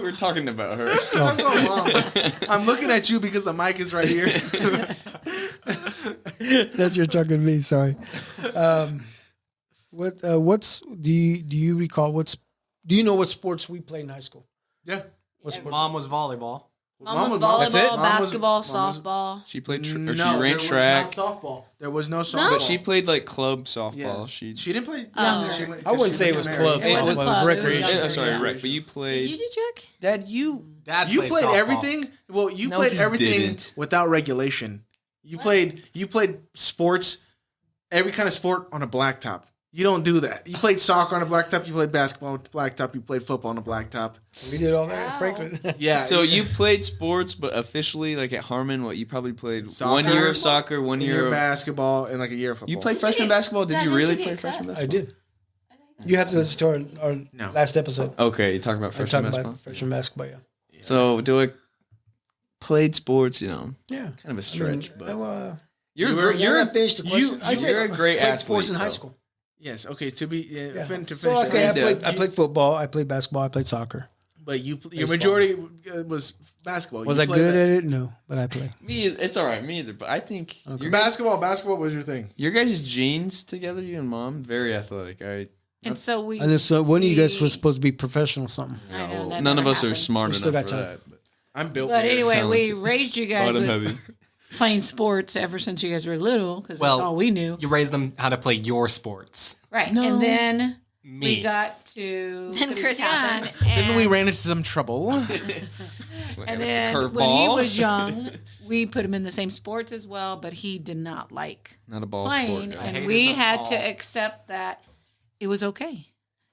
we're talking about her. I'm looking at you because the mic is right here. That's you're talking to me. Sorry. What's do you recall? Do you know what sports we played in high school? Yeah. What sport? Mom was volleyball. Mom was That's it? volleyball, Mom was- basketball, Mom was- softball. She played. She No, ran there was track, not softball. There was no softball. No? but she played like club softball. Yeah. She. She didn't play. Oh. She went- I wouldn't say it was she club. It wasn't It was club, it was recreation. younger, sorry, yeah. right. But you Did played. you do track? Dad, you. Dad You played softball. everything. Well, you No, played he everything didn't. without regulation. You played sports, every kind of sport on a blacktop. You don't do that. You played soccer on a blacktop. You played basketball on a blacktop. You played football on a blacktop. We did all that at Wow. Franklin. Yeah. So you played sports, but officially, like at Harmon, what you probably played Soccer. 1 year of soccer, 1 year year of. basketball and like a year of football. You played Did you freshman get- basketball? Did Dad, you didn't really you play get freshman cut? I basketball? did. You have to listen to our No. last episode. Okay, you talk about I freshman talked basketball. about freshman basketball. Yeah. So do I played sports? Yeah. Kind of a stretch, but you're- you're I finished the question. I said you're a great played athlete, sports in high though. school. Yes. Okay. To be Yeah. to So finish. okay, it. I played football. I played basketball. I played soccer. But your Baseball. majority was basketball. Was You I played good that- at it? No, but I played. Me, it's all right. Me either. But I think Okay. your guys, Basketball was your thing. your guys' genes together, you and mom, very athletic. And so we. And then, so one of you guys was supposed to be professional or something. I know, that none of never us are happened. smart We enough still got for time. that. But I'm built. But very anyway, we talented. raised you guys bottom with heavy. playing sports ever since you guys were little because Well, that's all we knew. You raised them how to play your sports. Right. And then Me. we got to Then Chris happened. Then we ran into some trouble. And then when he Curveball. was young, we put him in the same sports as well, but he did not like Not a ball playing, sport guy. and hated we them had all. to accept that it was okay.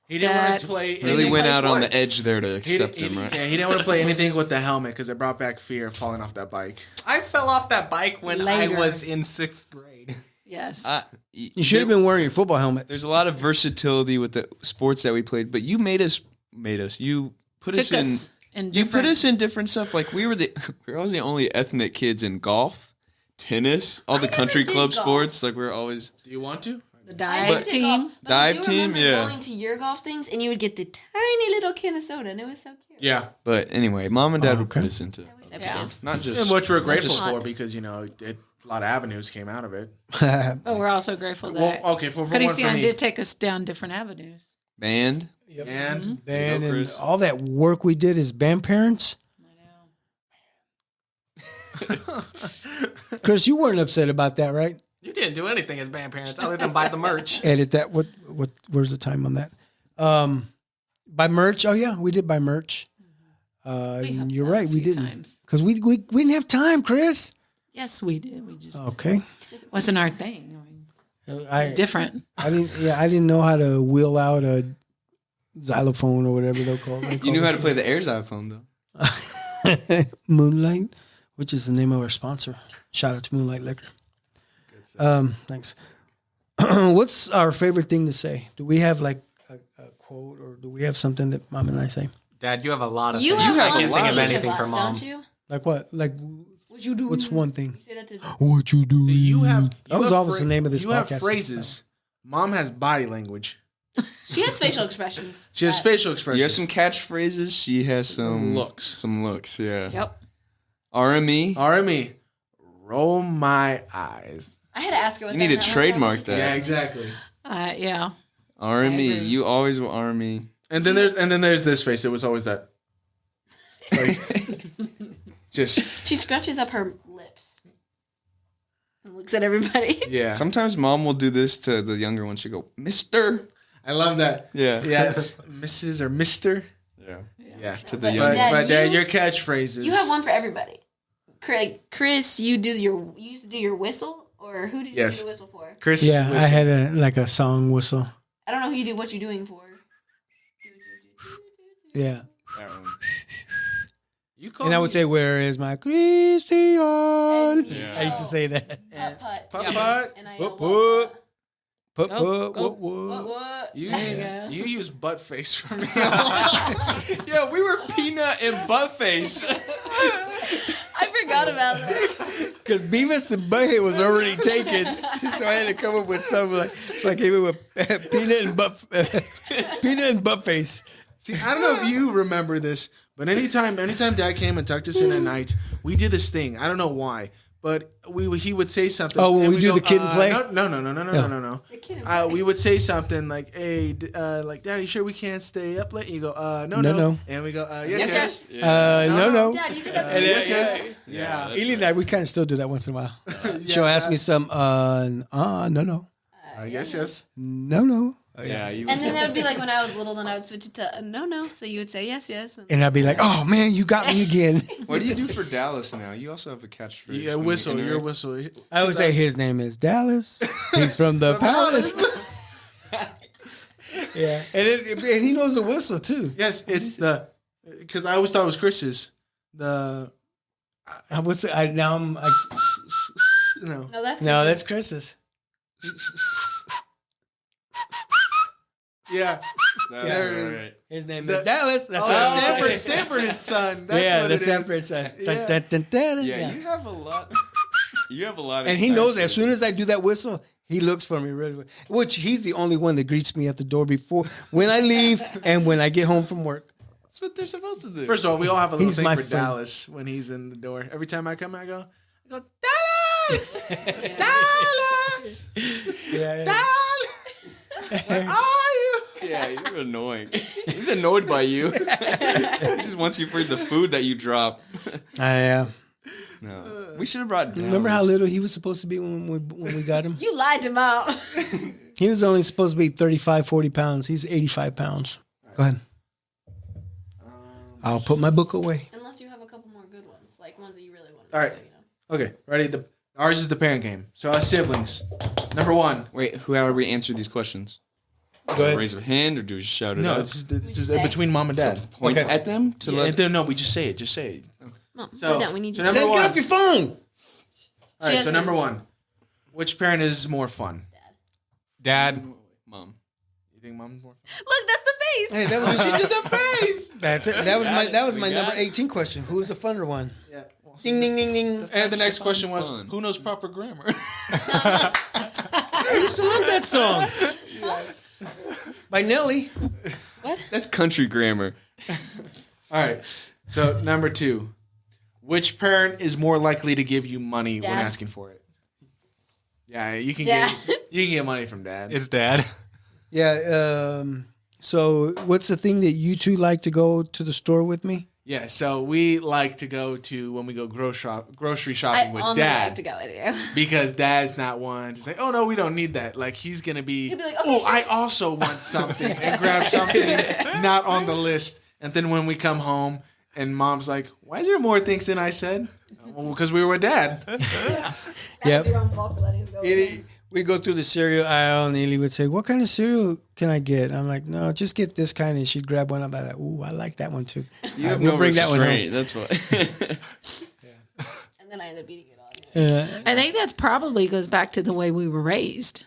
He didn't want to play. Really anything- went play out on the sports. edge there to He accept didn't- him, right? Yeah, he didn't want to play anything with the helmet because it brought back fear of falling off that bike. I fell off that bike when Later. I was in 6th grade. Yes. You should have been wearing your football helmet. There's a lot of versatility with the sports that we played, but you you put us Took in. us in You put different. us in different stuff. Like we were always the only ethnic kids in golf, tennis, all the never country did club golf. sports. Like we were always. Do you want to? the I dive never did team. golf, but I Dive do team, remember yeah. going to your golf things, and you would get the tiny little can of soda, and it was so cute. Yeah, But anyway, mom and dad would okay. put us into Yeah. not just and which we're grateful just- for because a lot of avenues came out of it. But we're also grateful that Well, okay, for one for Christian me. did take us down different avenues. band. And Band You know, and Chris. all that work we did as band parents. Chris, you weren't upset about that, right? You didn't do anything as band parents other than buy the merch. Edit that. Where's the time on that? Buy merch. Oh yeah, we did buy merch. And you're right, we didn't. Because we didn't have time, Chris. Yes, we did. We just Okay. wasn't our thing. I mean, I it's different. I didn't know how to wheel out a xylophone or whatever they're called. You knew how to play the air xylophone though. Moonlight, which is the name of our sponsor. Shout out to Moonlight Liquor. Thanks. What's our favorite thing to say? Do we have like a quote, or do we have something that Mom and I say? Dad, you have a lot of You things. have I one can't for think of each anything of for us, Mom. don't you? Like what? Like What you do? what's one thing? Say that to What you do? you have That was always the name of this You have podcast. phrases. Mom has body language. She has facial expressions. She has facial expressions. You have some catchphrases. She has some looks. Some looks. Yeah. Yep. RME. RME. Roll my eyes. I had to ask her what You that need to meant. trademark that. Yeah, exactly. Yeah. RME. agree. You always will RME. And then there's this face. It was always that. Like, just She scrunches up her lips and looks at everybody. yeah. Sometimes mom will do this to the younger one. She'll go, Mister. I love that. Yeah. Yeah, Mrs. or Mister. Yeah. Yeah. To the But younger. Dad, But they're you- your catchphrases. You have one for everybody. Chris, you used to do your whistle, or who did you Yes. do the whistle for? Chris. Yeah, I had a song whistle. I don't know who you do. What you doing for? Yeah, You call and I would say, "Where is my Christian?" And I used to say that. Putt putt. Putt putt. And I Whoop, yell, whoop. Put Go, put go. what? You There you go. you use butt face for me. Yeah, we were peanut and butt face. I forgot about that. Because Beavis and Butthead was already taken, so I had to come up with something like. So I came in with peanut and butt face. See, I don't know if you remember this, but anytime Dad came and tucked us in at night, we did this thing. I don't know why, but he would say something. Oh, when and we we'd do go, the kid and play? No. The kid and We would say something like, "Hey, like, Daddy, sure we can't stay up late?" And you go, No. no," and we go, "Yes, yes." No. Dad, you did that. And Yes, then, yes. Yeah. Ely and I, we kind of still do that once in a while. She'll ask me some, no. Yes. No. Yeah. You And then that would be like when I was little, then I would switch it to no. So you would say yes. And I'd be like, oh man, you got me again. What do you do for Dallas now? You also have a catchphrase. Yeah, when whistle. you Your interact. whistle. I would say his name is Dallas. He's from the palace. Yeah, and he knows the whistle too. Yes, it's because I always thought it was Chris's. No, No. No, that's Chris's. Yeah. That's There it is. right. His name The- is Dallas. That's Oh, what I'm saying. Sanford's son. That's Yeah, what the it is. Sanford son. Yeah. Yeah, you have a lot. You have a lot. Of And he knows as catchphrases. soon as I do that whistle, he looks for me really. Which he's the only one that greets me at the door before when I leave and when I get home from work. That's what they're supposed to do. First of all, we all have a little He's thing my for friend. Dallas when he's in the door. Every time I come, I go, Dallas! Dallas! Yeah. Dallas! Where are you? Yeah, you're annoying. He's annoyed by you. He just wants you for the food that you drop. No, we should have brought. Dallas. Remember how little he was supposed to be when we got him? you lied to Mom. He was only supposed to be 35, 40 pounds. He's 85 pounds. Go ahead. I'll put my book away. Unless you have a couple more good ones, like ones that you really want. All right. Okay, ready? Ours is the parent game. So our siblings. Number one. Wait, how do we answer these questions? Go ahead. Raise a hand or do we shout it No, out? this is between mom and dad. Point Okay. at them to Yeah, let and then no, we just say it. Just say it. Mom, So, we're done. We need so you. number Send, get one. off your phone. All right, has so number hands. one. Which parent is more fun? Dad. Mom. You think mom's more fun? Look, that's the face. Hey, that was She did the face. That's it. That was my We number got it. 18 question. Who's the funner one? Yeah. Ding ding ding ding. And the next question was, fun. who knows proper grammar? I used to love that song. By Nelly. That's country grammar. All right. So number two, which parent is more likely to give you money when Dad. asking for it? Yeah, you can Dad. get money from dad. It's dad. Yeah. So what's the thing that you two like to go to the store with me? Yeah, so we like to go to when we go grocery shopping I with only dad like to go with you. because dad's not one to say, "Oh no, we don't need that." Like he's gonna be, He'll be like, "Okay, "Oh, sure." I also want something," and grab something not on the list. And then when we come home, and mom's like, "Why is there more things than I said?" Well, because we were with dad. Yep. Your own fault for letting us go. We go through the cereal aisle, and Ely would say, "What kind of cereal can I get?" I'm like, "No, just get this kind." And she'd grab one. I'm like, "Ooh, I like that one too." You have We'll no bring that one restraint. That's why. And then I ended up beating it on. Yeah. I think that's probably goes back to the way we were raised.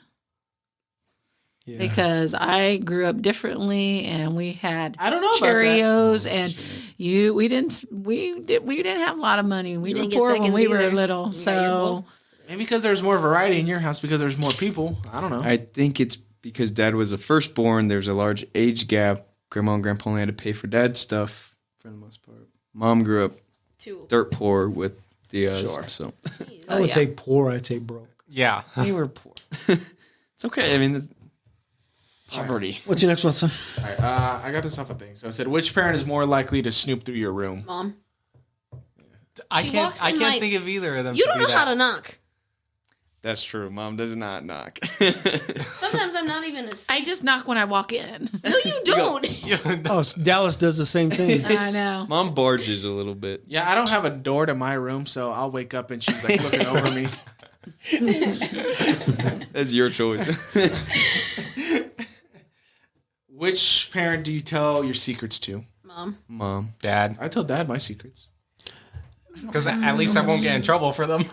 Yeah. Because I grew up differently, and we had I don't know about that. Cheerios, and we didn't have a lot of money. We You were didn't get poor when seconds we were either. little, You got your so bowl. Maybe because there's more variety in your house because there's more people. I don't know. I think it's because dad was a firstborn. There's a large age gap. Grandma and grandpa only had to pay for dad's stuff for the most part. Mom grew up Two. dirt poor with the Sure. so I would say poor. I'd say broke. Yeah. they were poor. It's okay. I mean, poverty. What's your next one, son? All right, I got this off a thing. So it said, which parent is more likely to snoop through your room? Mom, I She can't. walks I in can't like- think of either of them. you to don't be know how that. to knock. That's true. Mom does not knock. Sometimes I'm not even. I just knock when I walk in. No, you don't. Oh, Dallas does the same thing. I know. Mom barges a little bit. Yeah, I don't have a door to my room, so I'll wake up and she's like looking over me. That's your choice. Which parent do you tell your secrets to? Mom. Mom. Dad, I tell dad my secrets. because at least I won't get in trouble for them.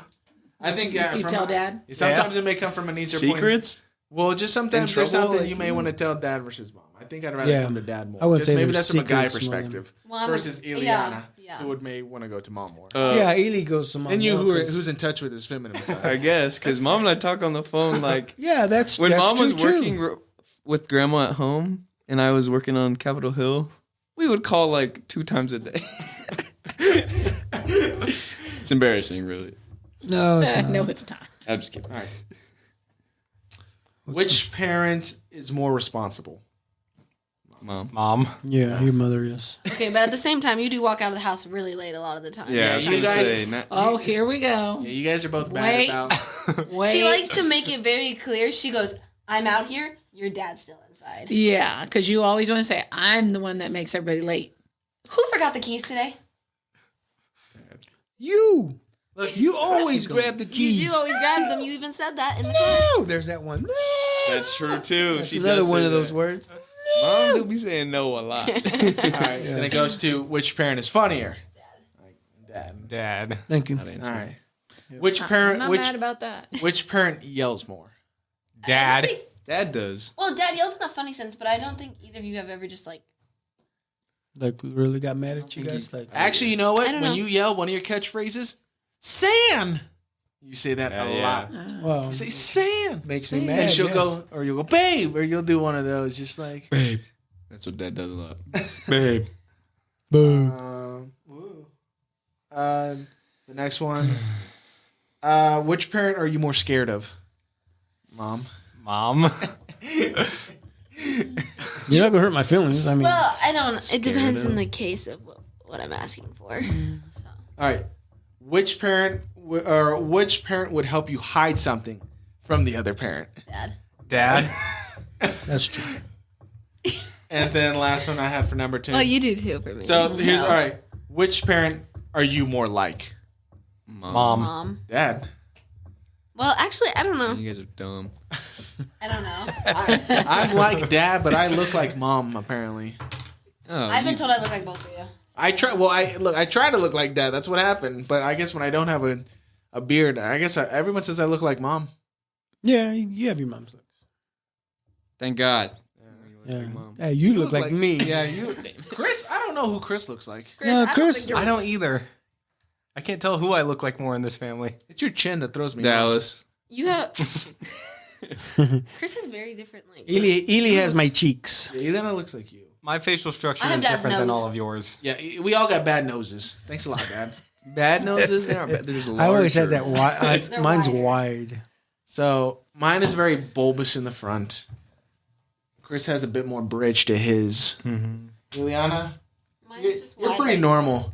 I think You from- tell dad. Sometimes it may come from an easier point. Secrets? Well, just sometimes In there's trouble, something like- you may want to tell dad versus mom. I think I'd rather Yeah. come to dad more. I would Just say maybe there's that's from a guy secrets more than- perspective Well, I'm a- versus Iliana, yeah. who may want to go to mom more. Yeah, Ely goes to mom. and you, more 'cause- who's in touch with his feminine side. I guess, because mom and I talk on the phone like Yeah, that's when that's mom was true, too. working with grandma at home and I was working on Capitol Hill, we would call like 2 times a day. It's embarrassing, really. No, it's not. No, it's not. I'm just kidding. All right. Which parent is more responsible? Mom. Mom. Yeah, your mother is. Okay, but at the same time, you do walk out of the house really late a lot of the time. Yeah, I was you gonna guys- say. Not, Oh, here we go. Yeah, you guys are both Wait. bad about. Wait. She likes to make it very clear. She goes, "I'm out here. Your dad's still inside." Yeah, because you always want to say, I'm the one that makes everybody late. Who forgot the keys today? You. Look, You always grab the keys. You always grab them. You even said that in the car. No, there's that one. No. that's true too. That's She another does one say of those that. words. Mom do be saying no a lot. All right. Then it goes to which parent is funnier? Dad. Dad. Thank you. All right. Which parent? I'm not Which mad about that. which parent yells more? Dad. Dad does. Well, Dad yells in a funny sense, but I don't think either of you have ever just like. Like, really got mad at you guys? Like, Actually, you know what? I don't When know. you yell one of your catchphrases, San. You say that a Yeah. lot. well, You say San. makes me mad. And she'll yes. go, or you'll go, babe, or you'll do one of those, just like. Babe. That's what Dad does a lot. Babe. Boo. The next one. Which parent are you more scared of? Mom. Mom. You're not gonna hurt my feelings. I mean, Well, I don't. It Scared depends of. in the case of what I'm asking for. So. All right. Which parent which parent would help you hide something from the other parent? Dad. Dad. that's true. And then last one I had for number 2. Well, you do too for me. So here's all right. Which parent are you more like? Mom. Mom. Dad. Well, actually, I don't know. You guys are dumb. I don't know. I'm like dad, but I look like mom. Apparently, Oh, I've been told I look like both of you. I try. Well, I try to look like dad. That's what happened. But I guess when I don't have a beard, I guess everyone says I look like mom. Yeah, you have your mom's looks. Thank God. Yeah. Mom. Hey, you look like me. Yeah, you. Chris, I don't know who Chris looks like. Chris, No, I don't Chris- think you're I don't either. I can't tell who I look like more in this family. It's your chin that throws me. Dallas. You have. Chris has very different like. Ely has my cheeks. Yeah, Iliana looks like you. My facial structure I have is Dad's different than nose. all of yours. Yeah, we all got bad noses. Thanks a lot, Dad. Bad noses? They aren't bad. They're just larger. I always had that wide. They're Mine's wider. wide. So mine is very bulbous in the front. Chris has a bit more bridge to his. Iliana, Mine's just you're wide, pretty like- normal.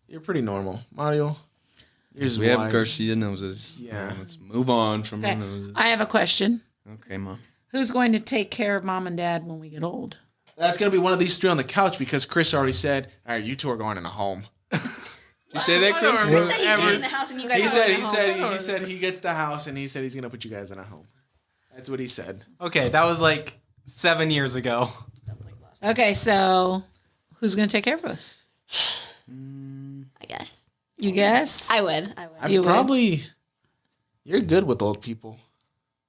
You're pretty normal. Mario, yours We have wide. Garcia noses. Yeah. Let's move on from Okay. our noses. I have a question. Okay, Mom. Who's going to take care of mom and dad when we get old? That's gonna be one of these three on the couch because Chris already said, "All right, you two are going in a home." Did you say that, Chris? Chris said he's getting the house and you guys. He are said going he home. said he said he gets the house and he said he's gonna put you guys in a home. That's what he said. Okay, that was like 7 years ago. Okay, so who's going to take care of us? I guess. You guess? I would. You would. Probably. You're good with old people.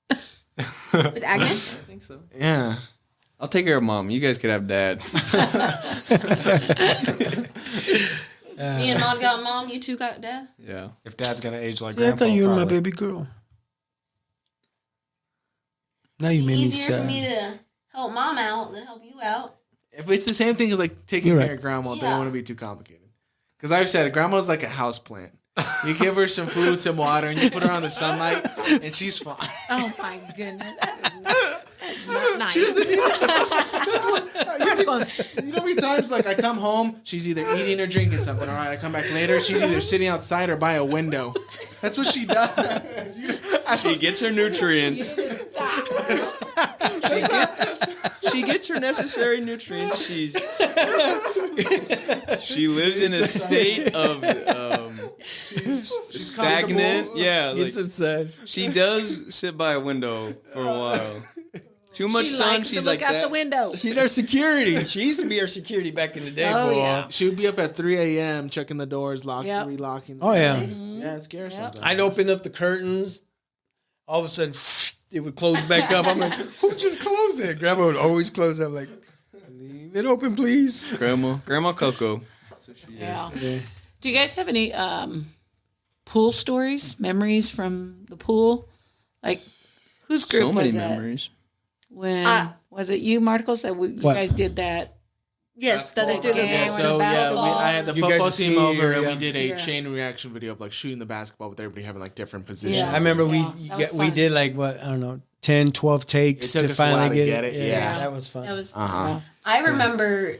With Agnes. I think so. Yeah. I'll take care of Mom. You guys could have Dad. Me and Mom got mom. You two got dad. Yeah. If Dad's gonna age like See, I Grandpa, thought you were my probably. baby girl. Now you made me Easier for me sad. to help mom out than help you out. If it's the same thing as like taking You're care right. of grandma, they Yeah. don't want to be too complicated. Because I've said grandma's like a house plant. You give her some food, some water, and you put her on the sunlight, and she's fine. Oh my goodness. Not nice. You know how many times like I come home, she's either eating or drinking something. All right, I come back later, she's either sitting outside or by a window. That's what she does. She gets her nutrients. She gets her necessary nutrients. She lives in a state of stagnant. Yeah, like, Gets upset. she does sit by a window for a while. Too much She sun. likes She's to look like out that. the window. She's our security. She used to be our security back in the day. Oh, boy. yeah. She would be up at 3 a.m. checking the doors, locking, Yep. relocking. Oh, yeah. Yeah, it's scary sometimes. I'd open up the curtains. All of a sudden, it would close back up. I'm like, who just closed it? Grandma would always close it. I'm like, leave it open, please. Grandma Coco. That's what she is. Yeah. Yeah. Do you guys have any pool stories, memories from the pool? Like, whose group So many was that? memories. When was it you, Marcos, that you What? guys did that? Yes, that they threw the Yeah, Yeah, with so the basketball. I had the You football guys team see over, your, and yeah. we did a Yeah. chain reaction video of like shooting the basketball with everybody having like different positions. Yeah. I remember Yeah, that was we fun. did like, what, I don't know, 10, 12 takes It took to us a while finally to get get it. it, yeah. That was fun. That was. Uh-huh. I remember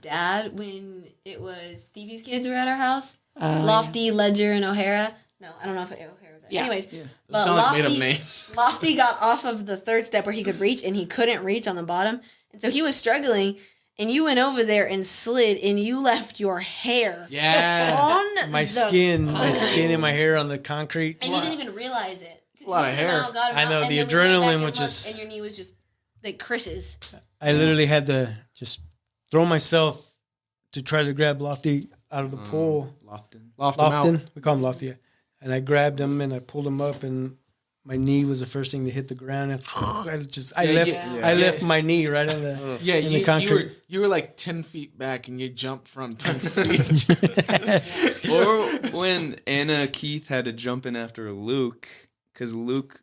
Dad when it was Stevie's kids were at our house. Lofty, Ledger, and O'Hara. No, I don't know if O'Hara was there. Yeah. Anyways, Those but sound like made up Lofty, names. Lofty got off of the third step where he could reach, and he couldn't reach on the bottom, and so he was struggling. And you went over there and slid, and you left your hair Yeah. on my the skin concrete. and my hair on the concrete. And you didn't even realize it. A lot of You took him hair. out, got him I out, know, and the then we went adrenaline back and was looked, just- and your knee was just like Chris's. I literally had to just throw myself to try to grab Lofty out of the pool. Lofton. Loft 'em out. Lofton, we call him Lofty. Yeah. And I grabbed him and I pulled him up, and my knee was the first thing to hit the ground. And I left my knee right on the Yeah, in the you concrete. were like 10 feet back and you jumped from 10 feet. Or when Anna Keith had to jump in after Luke, because Luke,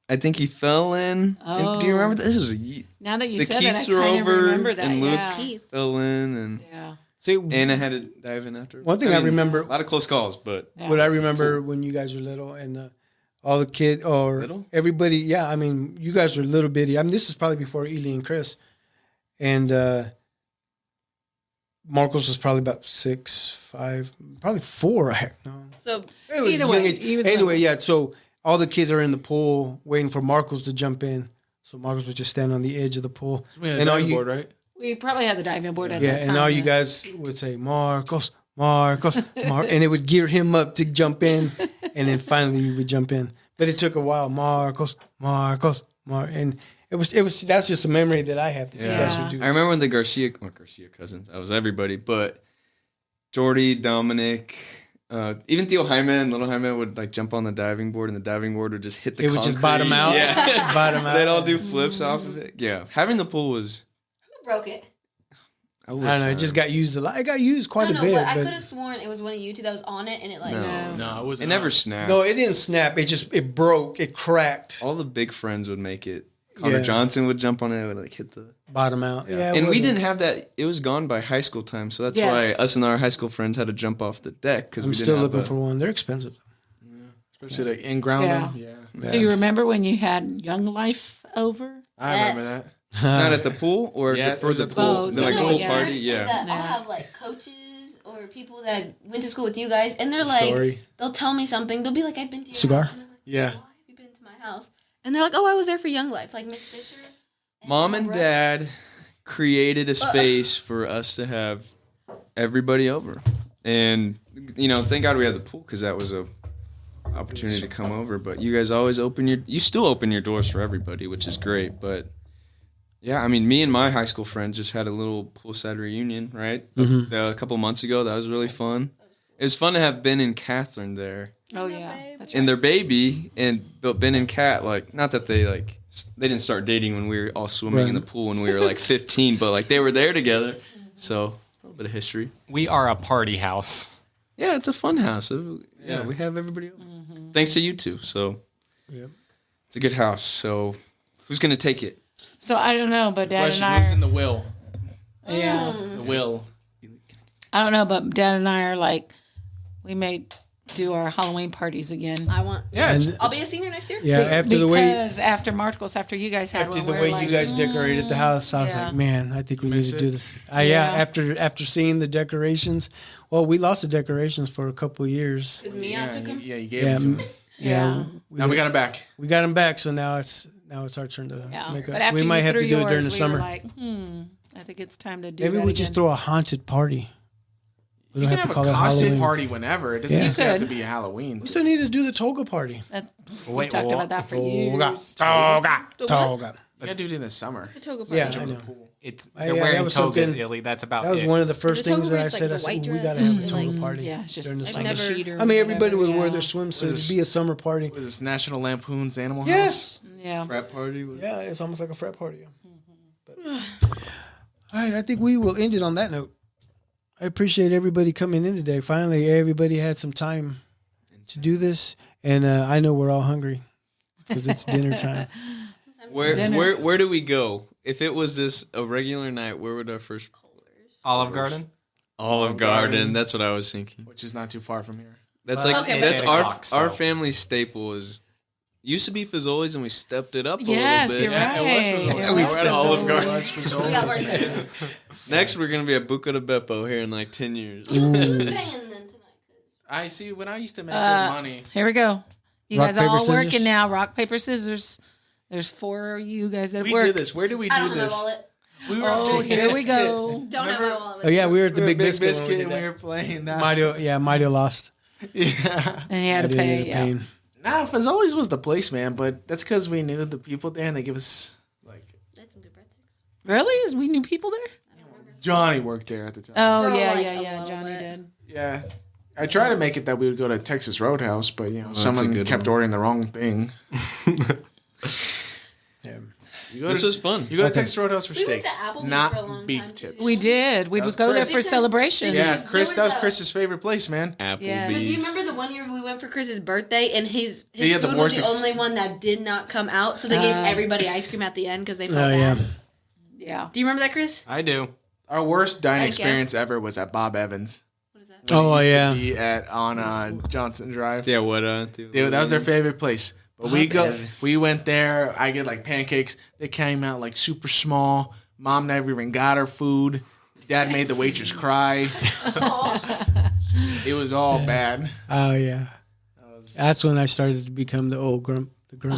I think he fell in. And do you remember that? This was Now that you the said that, I Keiths were kind of over, remember that. and Luke Yeah. Keith. fell in, and Yeah. See, Anna had to dive in after. one thing I remember- a lot of close calls, but Yeah. what I remember when you guys were little and all the kids or Little? everybody, yeah, I mean, you guys were little bitty. I mean, this is probably before Ely and Chris. And Marcos was probably about 6, 5, probably 4. No. So It was Either young way, age. he was Anyway, little. yeah, so all the kids are in the pool waiting for Marcos to jump in. So Marcos was just standing on the edge of the pool. We had a And all diving you- board, right? We probably had the diving board at Yeah, that time. and all you guys would say, Marcos, and it would gear him up to jump in, and then finally you would jump in. But it took a while. Marcos, and it was. That's just a memory that I have that you guys would do. I remember when the Garcia cousins. I was everybody, but Jordy, Dominic, even Theo Jaime and Little Jaime would like jump on the diving board, and the diving board would just hit the. It would just bottom out. Yeah, bottom out. They'd all do flips off of it. Yeah, having the pool was. Who broke it? I don't know. It just got used a lot. It got used quite a bit. But I could have sworn it was one of you two that was on it, and it like. No, it was. It never snapped. No, it didn't snap. It broke. It cracked. All the big friends would make it. Connor Yeah. Johnson would jump on it. It would like hit the. Bottom out. Yeah, And we didn't have that. It was gone by high school time, so that's why us and our high school friends had to jump off the deck because I'm we didn't still have looking a- for one. They're expensive. Especially like in ground. Yeah. Do you remember when you had Young Life over? I remember that. Not at the pool or Yeah, for the it was pool. both. The like No, pool yeah. party. Is Yeah. that I'll have like coaches or people that went to school with you guys, and they're like, Story. they'll tell me something. They'll be like, "I've been to your Cigar? house." And I'm like, Yeah. "Why have you been to my house?" And they're like, "Oh, I was there for Young Life, like Miss Fisher." Mom Emma and Brooks. Dad created a space for us to have everybody over, and thank God we had the pool because that was a opportunity to come over. But you guys always you still open your doors for everybody, which is great. But yeah, I mean, me and my high school friends just had a little poolside reunion, right? A couple months ago. That was really fun. It was fun to have Ben and Catherine there. Oh yeah, that's And their baby, but Ben and Kat, like, not that they didn't start dating when we were all swimming in the pool when we were like 15, but like they were there together. So a little bit of history. We are a party house. Yeah, it's a fun house. Yeah, we have everybody over. Thanks to you two. So it's a good house. So who's gonna take it? So I don't know, but Dad and Question: Who's in I, the will? yeah, The will. I don't know, but Dad and I are like, we may do our Halloween parties again. I want. Yeah. And I'll be a senior next year. yeah, after the way Because after Marcos, after you guys had after one, the we way were like, you guys decorated the house, I was yeah. like, man, I think we need Miss to do it? this. Yeah. After seeing the decorations, well, we lost the decorations for a couple of years. Because Mia took him. Yeah, you gave Yeah, it to him. Yeah. Now we got him back. we got them back, so now it's our turn to Yeah. make But up. after We might you have to threw do it yours, during the we summer. were like, I think it's time to do Maybe that we just again. throw a haunted party. We You don't can have to have call a it costume Halloween. party whenever. It doesn't Yeah. necessarily have You to be a Halloween. We still need to do the toga party. we Wait, talked what? about that for Toga, years. toga. The what? Toga. You gotta do it in the summer. The toga party. Yeah, I know. It's Yeah, they're that wearing was togas, something- Illy. That's about That was it. one of the first Is it toga things where that I it's like said. the I said, white we dress got to and have a the, toga like- party. Yeah, it's just during the like summer. a sheet or I mean, everybody whatever, would wear yeah. their swimsuit. It'd be a summer party. Was this National Lampoon's Animal House? Yes. Yeah. Frat party. Yeah, it's almost like a frat party. But, all right, I think we will end it on that note. I appreciate everybody coming in today. Finally, everybody had some time to do this, and I know we're all hungry because it's dinner time. Where do we go? If it was just a regular night, where would our first Olive Garden. Olive Garden? That's what I was thinking. Which is not too far from here. That's Well, like okay, that's but- our 8 o'clock, so- our family staple is used to be Fazoli's and we stepped it up a Yes, little you're bit. right. Yeah, we It was went to Olive Fazoli's. Garden. We got Varsity. Next, we're gonna be at Buca de Beppo here in like 10 years. Who's paying then tonight? I see. When I used to make Uh, good money, Here we go. You Rock, guys paper, all scissors? working now. Rock, paper, scissors. There's 4 of you guys at we work. did this. Where did we I do don't have my this? wallet. We were Oh, at Big here we Biscuit. go. Don't have my wallet. Oh yeah, we were at the We were Big at Biscuit. when we did and that. we were playing that. Mario lost. Yeah. And you had to I did pay. end up Yeah. paying. Nah, Fazoli's was the place, man. But that's because we knew the people there, and they give us like That's some good breadsticks. Really? Is we knew people there? Johnny worked there at the time. Oh For, yeah, like, yeah, a yeah. little Johnny bit. did. Yeah. I tried to make it that we would go to Texas Roadhouse, but that's a someone good kept one. ordering the wrong thing. Yeah. You go This to, was fun. You go to Okay. Texas Roadhouse for We went to steaks, Applebee's for a not long beef time, too. tips. We did. We That would was go there Chris. for celebrations. Yeah, There Chris. was That was a- Chris's favorite place, man. Applebee's. Yes. But do you remember the one year we went for Chris's birthday and his He had the food was the worst only one that did not come out, so they gave everybody ice cream at the end because they felt Oh yeah. bad. Yeah. Do you remember that, Chris? I do. Our worst dining Heck yeah. experience ever was at Bob Evans. What is that? Oh Used to yeah. be on Johnson Drive. Yeah, what? Dude, that was their favorite place. But we went there. I get like pancakes. They came out like super small. Mom never even got her food. Dad made the waitress cry. It was all bad. Oh yeah. That's when I started to become the grumpy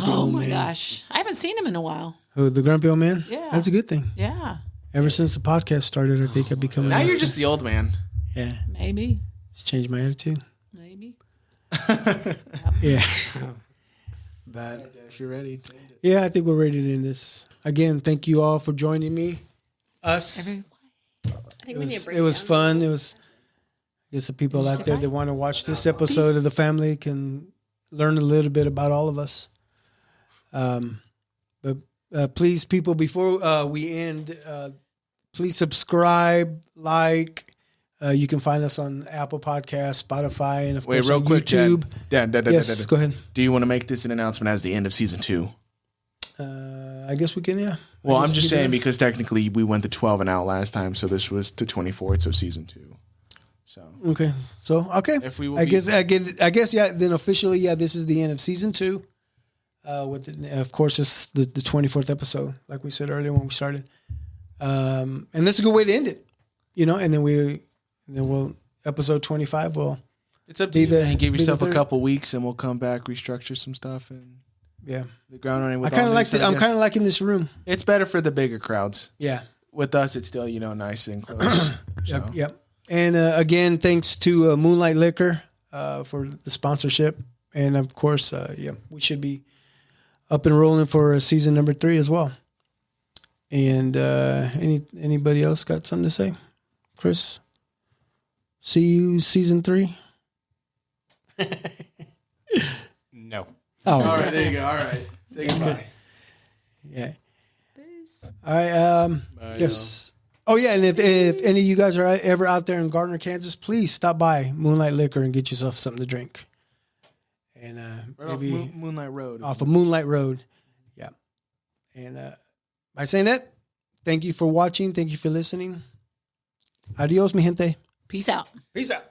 Oh old my man. gosh. I haven't seen him in a while. Who, the grumpy old man? Yeah. That's a good thing. Yeah. Ever since the podcast started, I think I've become. a Now you're mascot. just the old man. Yeah. Maybe. It's changed my attitude. Maybe. Yeah. But If you're ready. yeah, I think we're ready to end this. Again, thank you all for joining me. Us. I think we need to break It was down. fun. It was. I guess the people out there that want to watch this episode of the family can learn a little bit about all of us. But please, people, before we end, please subscribe, like. You can find us on Apple Podcasts, Spotify, and of course real on quick, YouTube. Dad, Yes, go ahead. Do you want to make this an announcement as the end of season 2? I guess we can, yeah. Well, I guess I'm we just can saying do because technically we went to 12 and out last time, so this was to 24, so season 2. So that. Okay, so okay. if we will I be- guess, yeah. Then officially, yeah, this is the end of season 2. Of course, it's the 24th episode, like we said earlier when we started. And that's a good way to end it, And then we'll episode 25 will it's up to be you, the man. Give be the yourself a third. couple weeks, and we'll come back, restructure some stuff, and Yeah, the ground running. I With kind all of like this, I I'm guess. kind of liking this room. It's better for the bigger crowds. Yeah. With us, it's still nice and close. So. Yep. And again, thanks to Moonlight Liquor for the sponsorship, and of course, we should be up and rolling for season number 3 as well. And anybody else got something to say, Chris? See you season 3. No. Oh, All right, there you go. All right, say goodbye. yeah. All right. Yes. Oh yeah, and if any of you guys are ever out there in Gardner, Kansas, please stop by Moonlight Liquor and get yourself something to drink. And Right off maybe Moonlight Road. off of Moonlight Road. Yeah. And by saying that, thank you for watching. Thank you for listening. Adios, mi gente. Peace out. Peace out.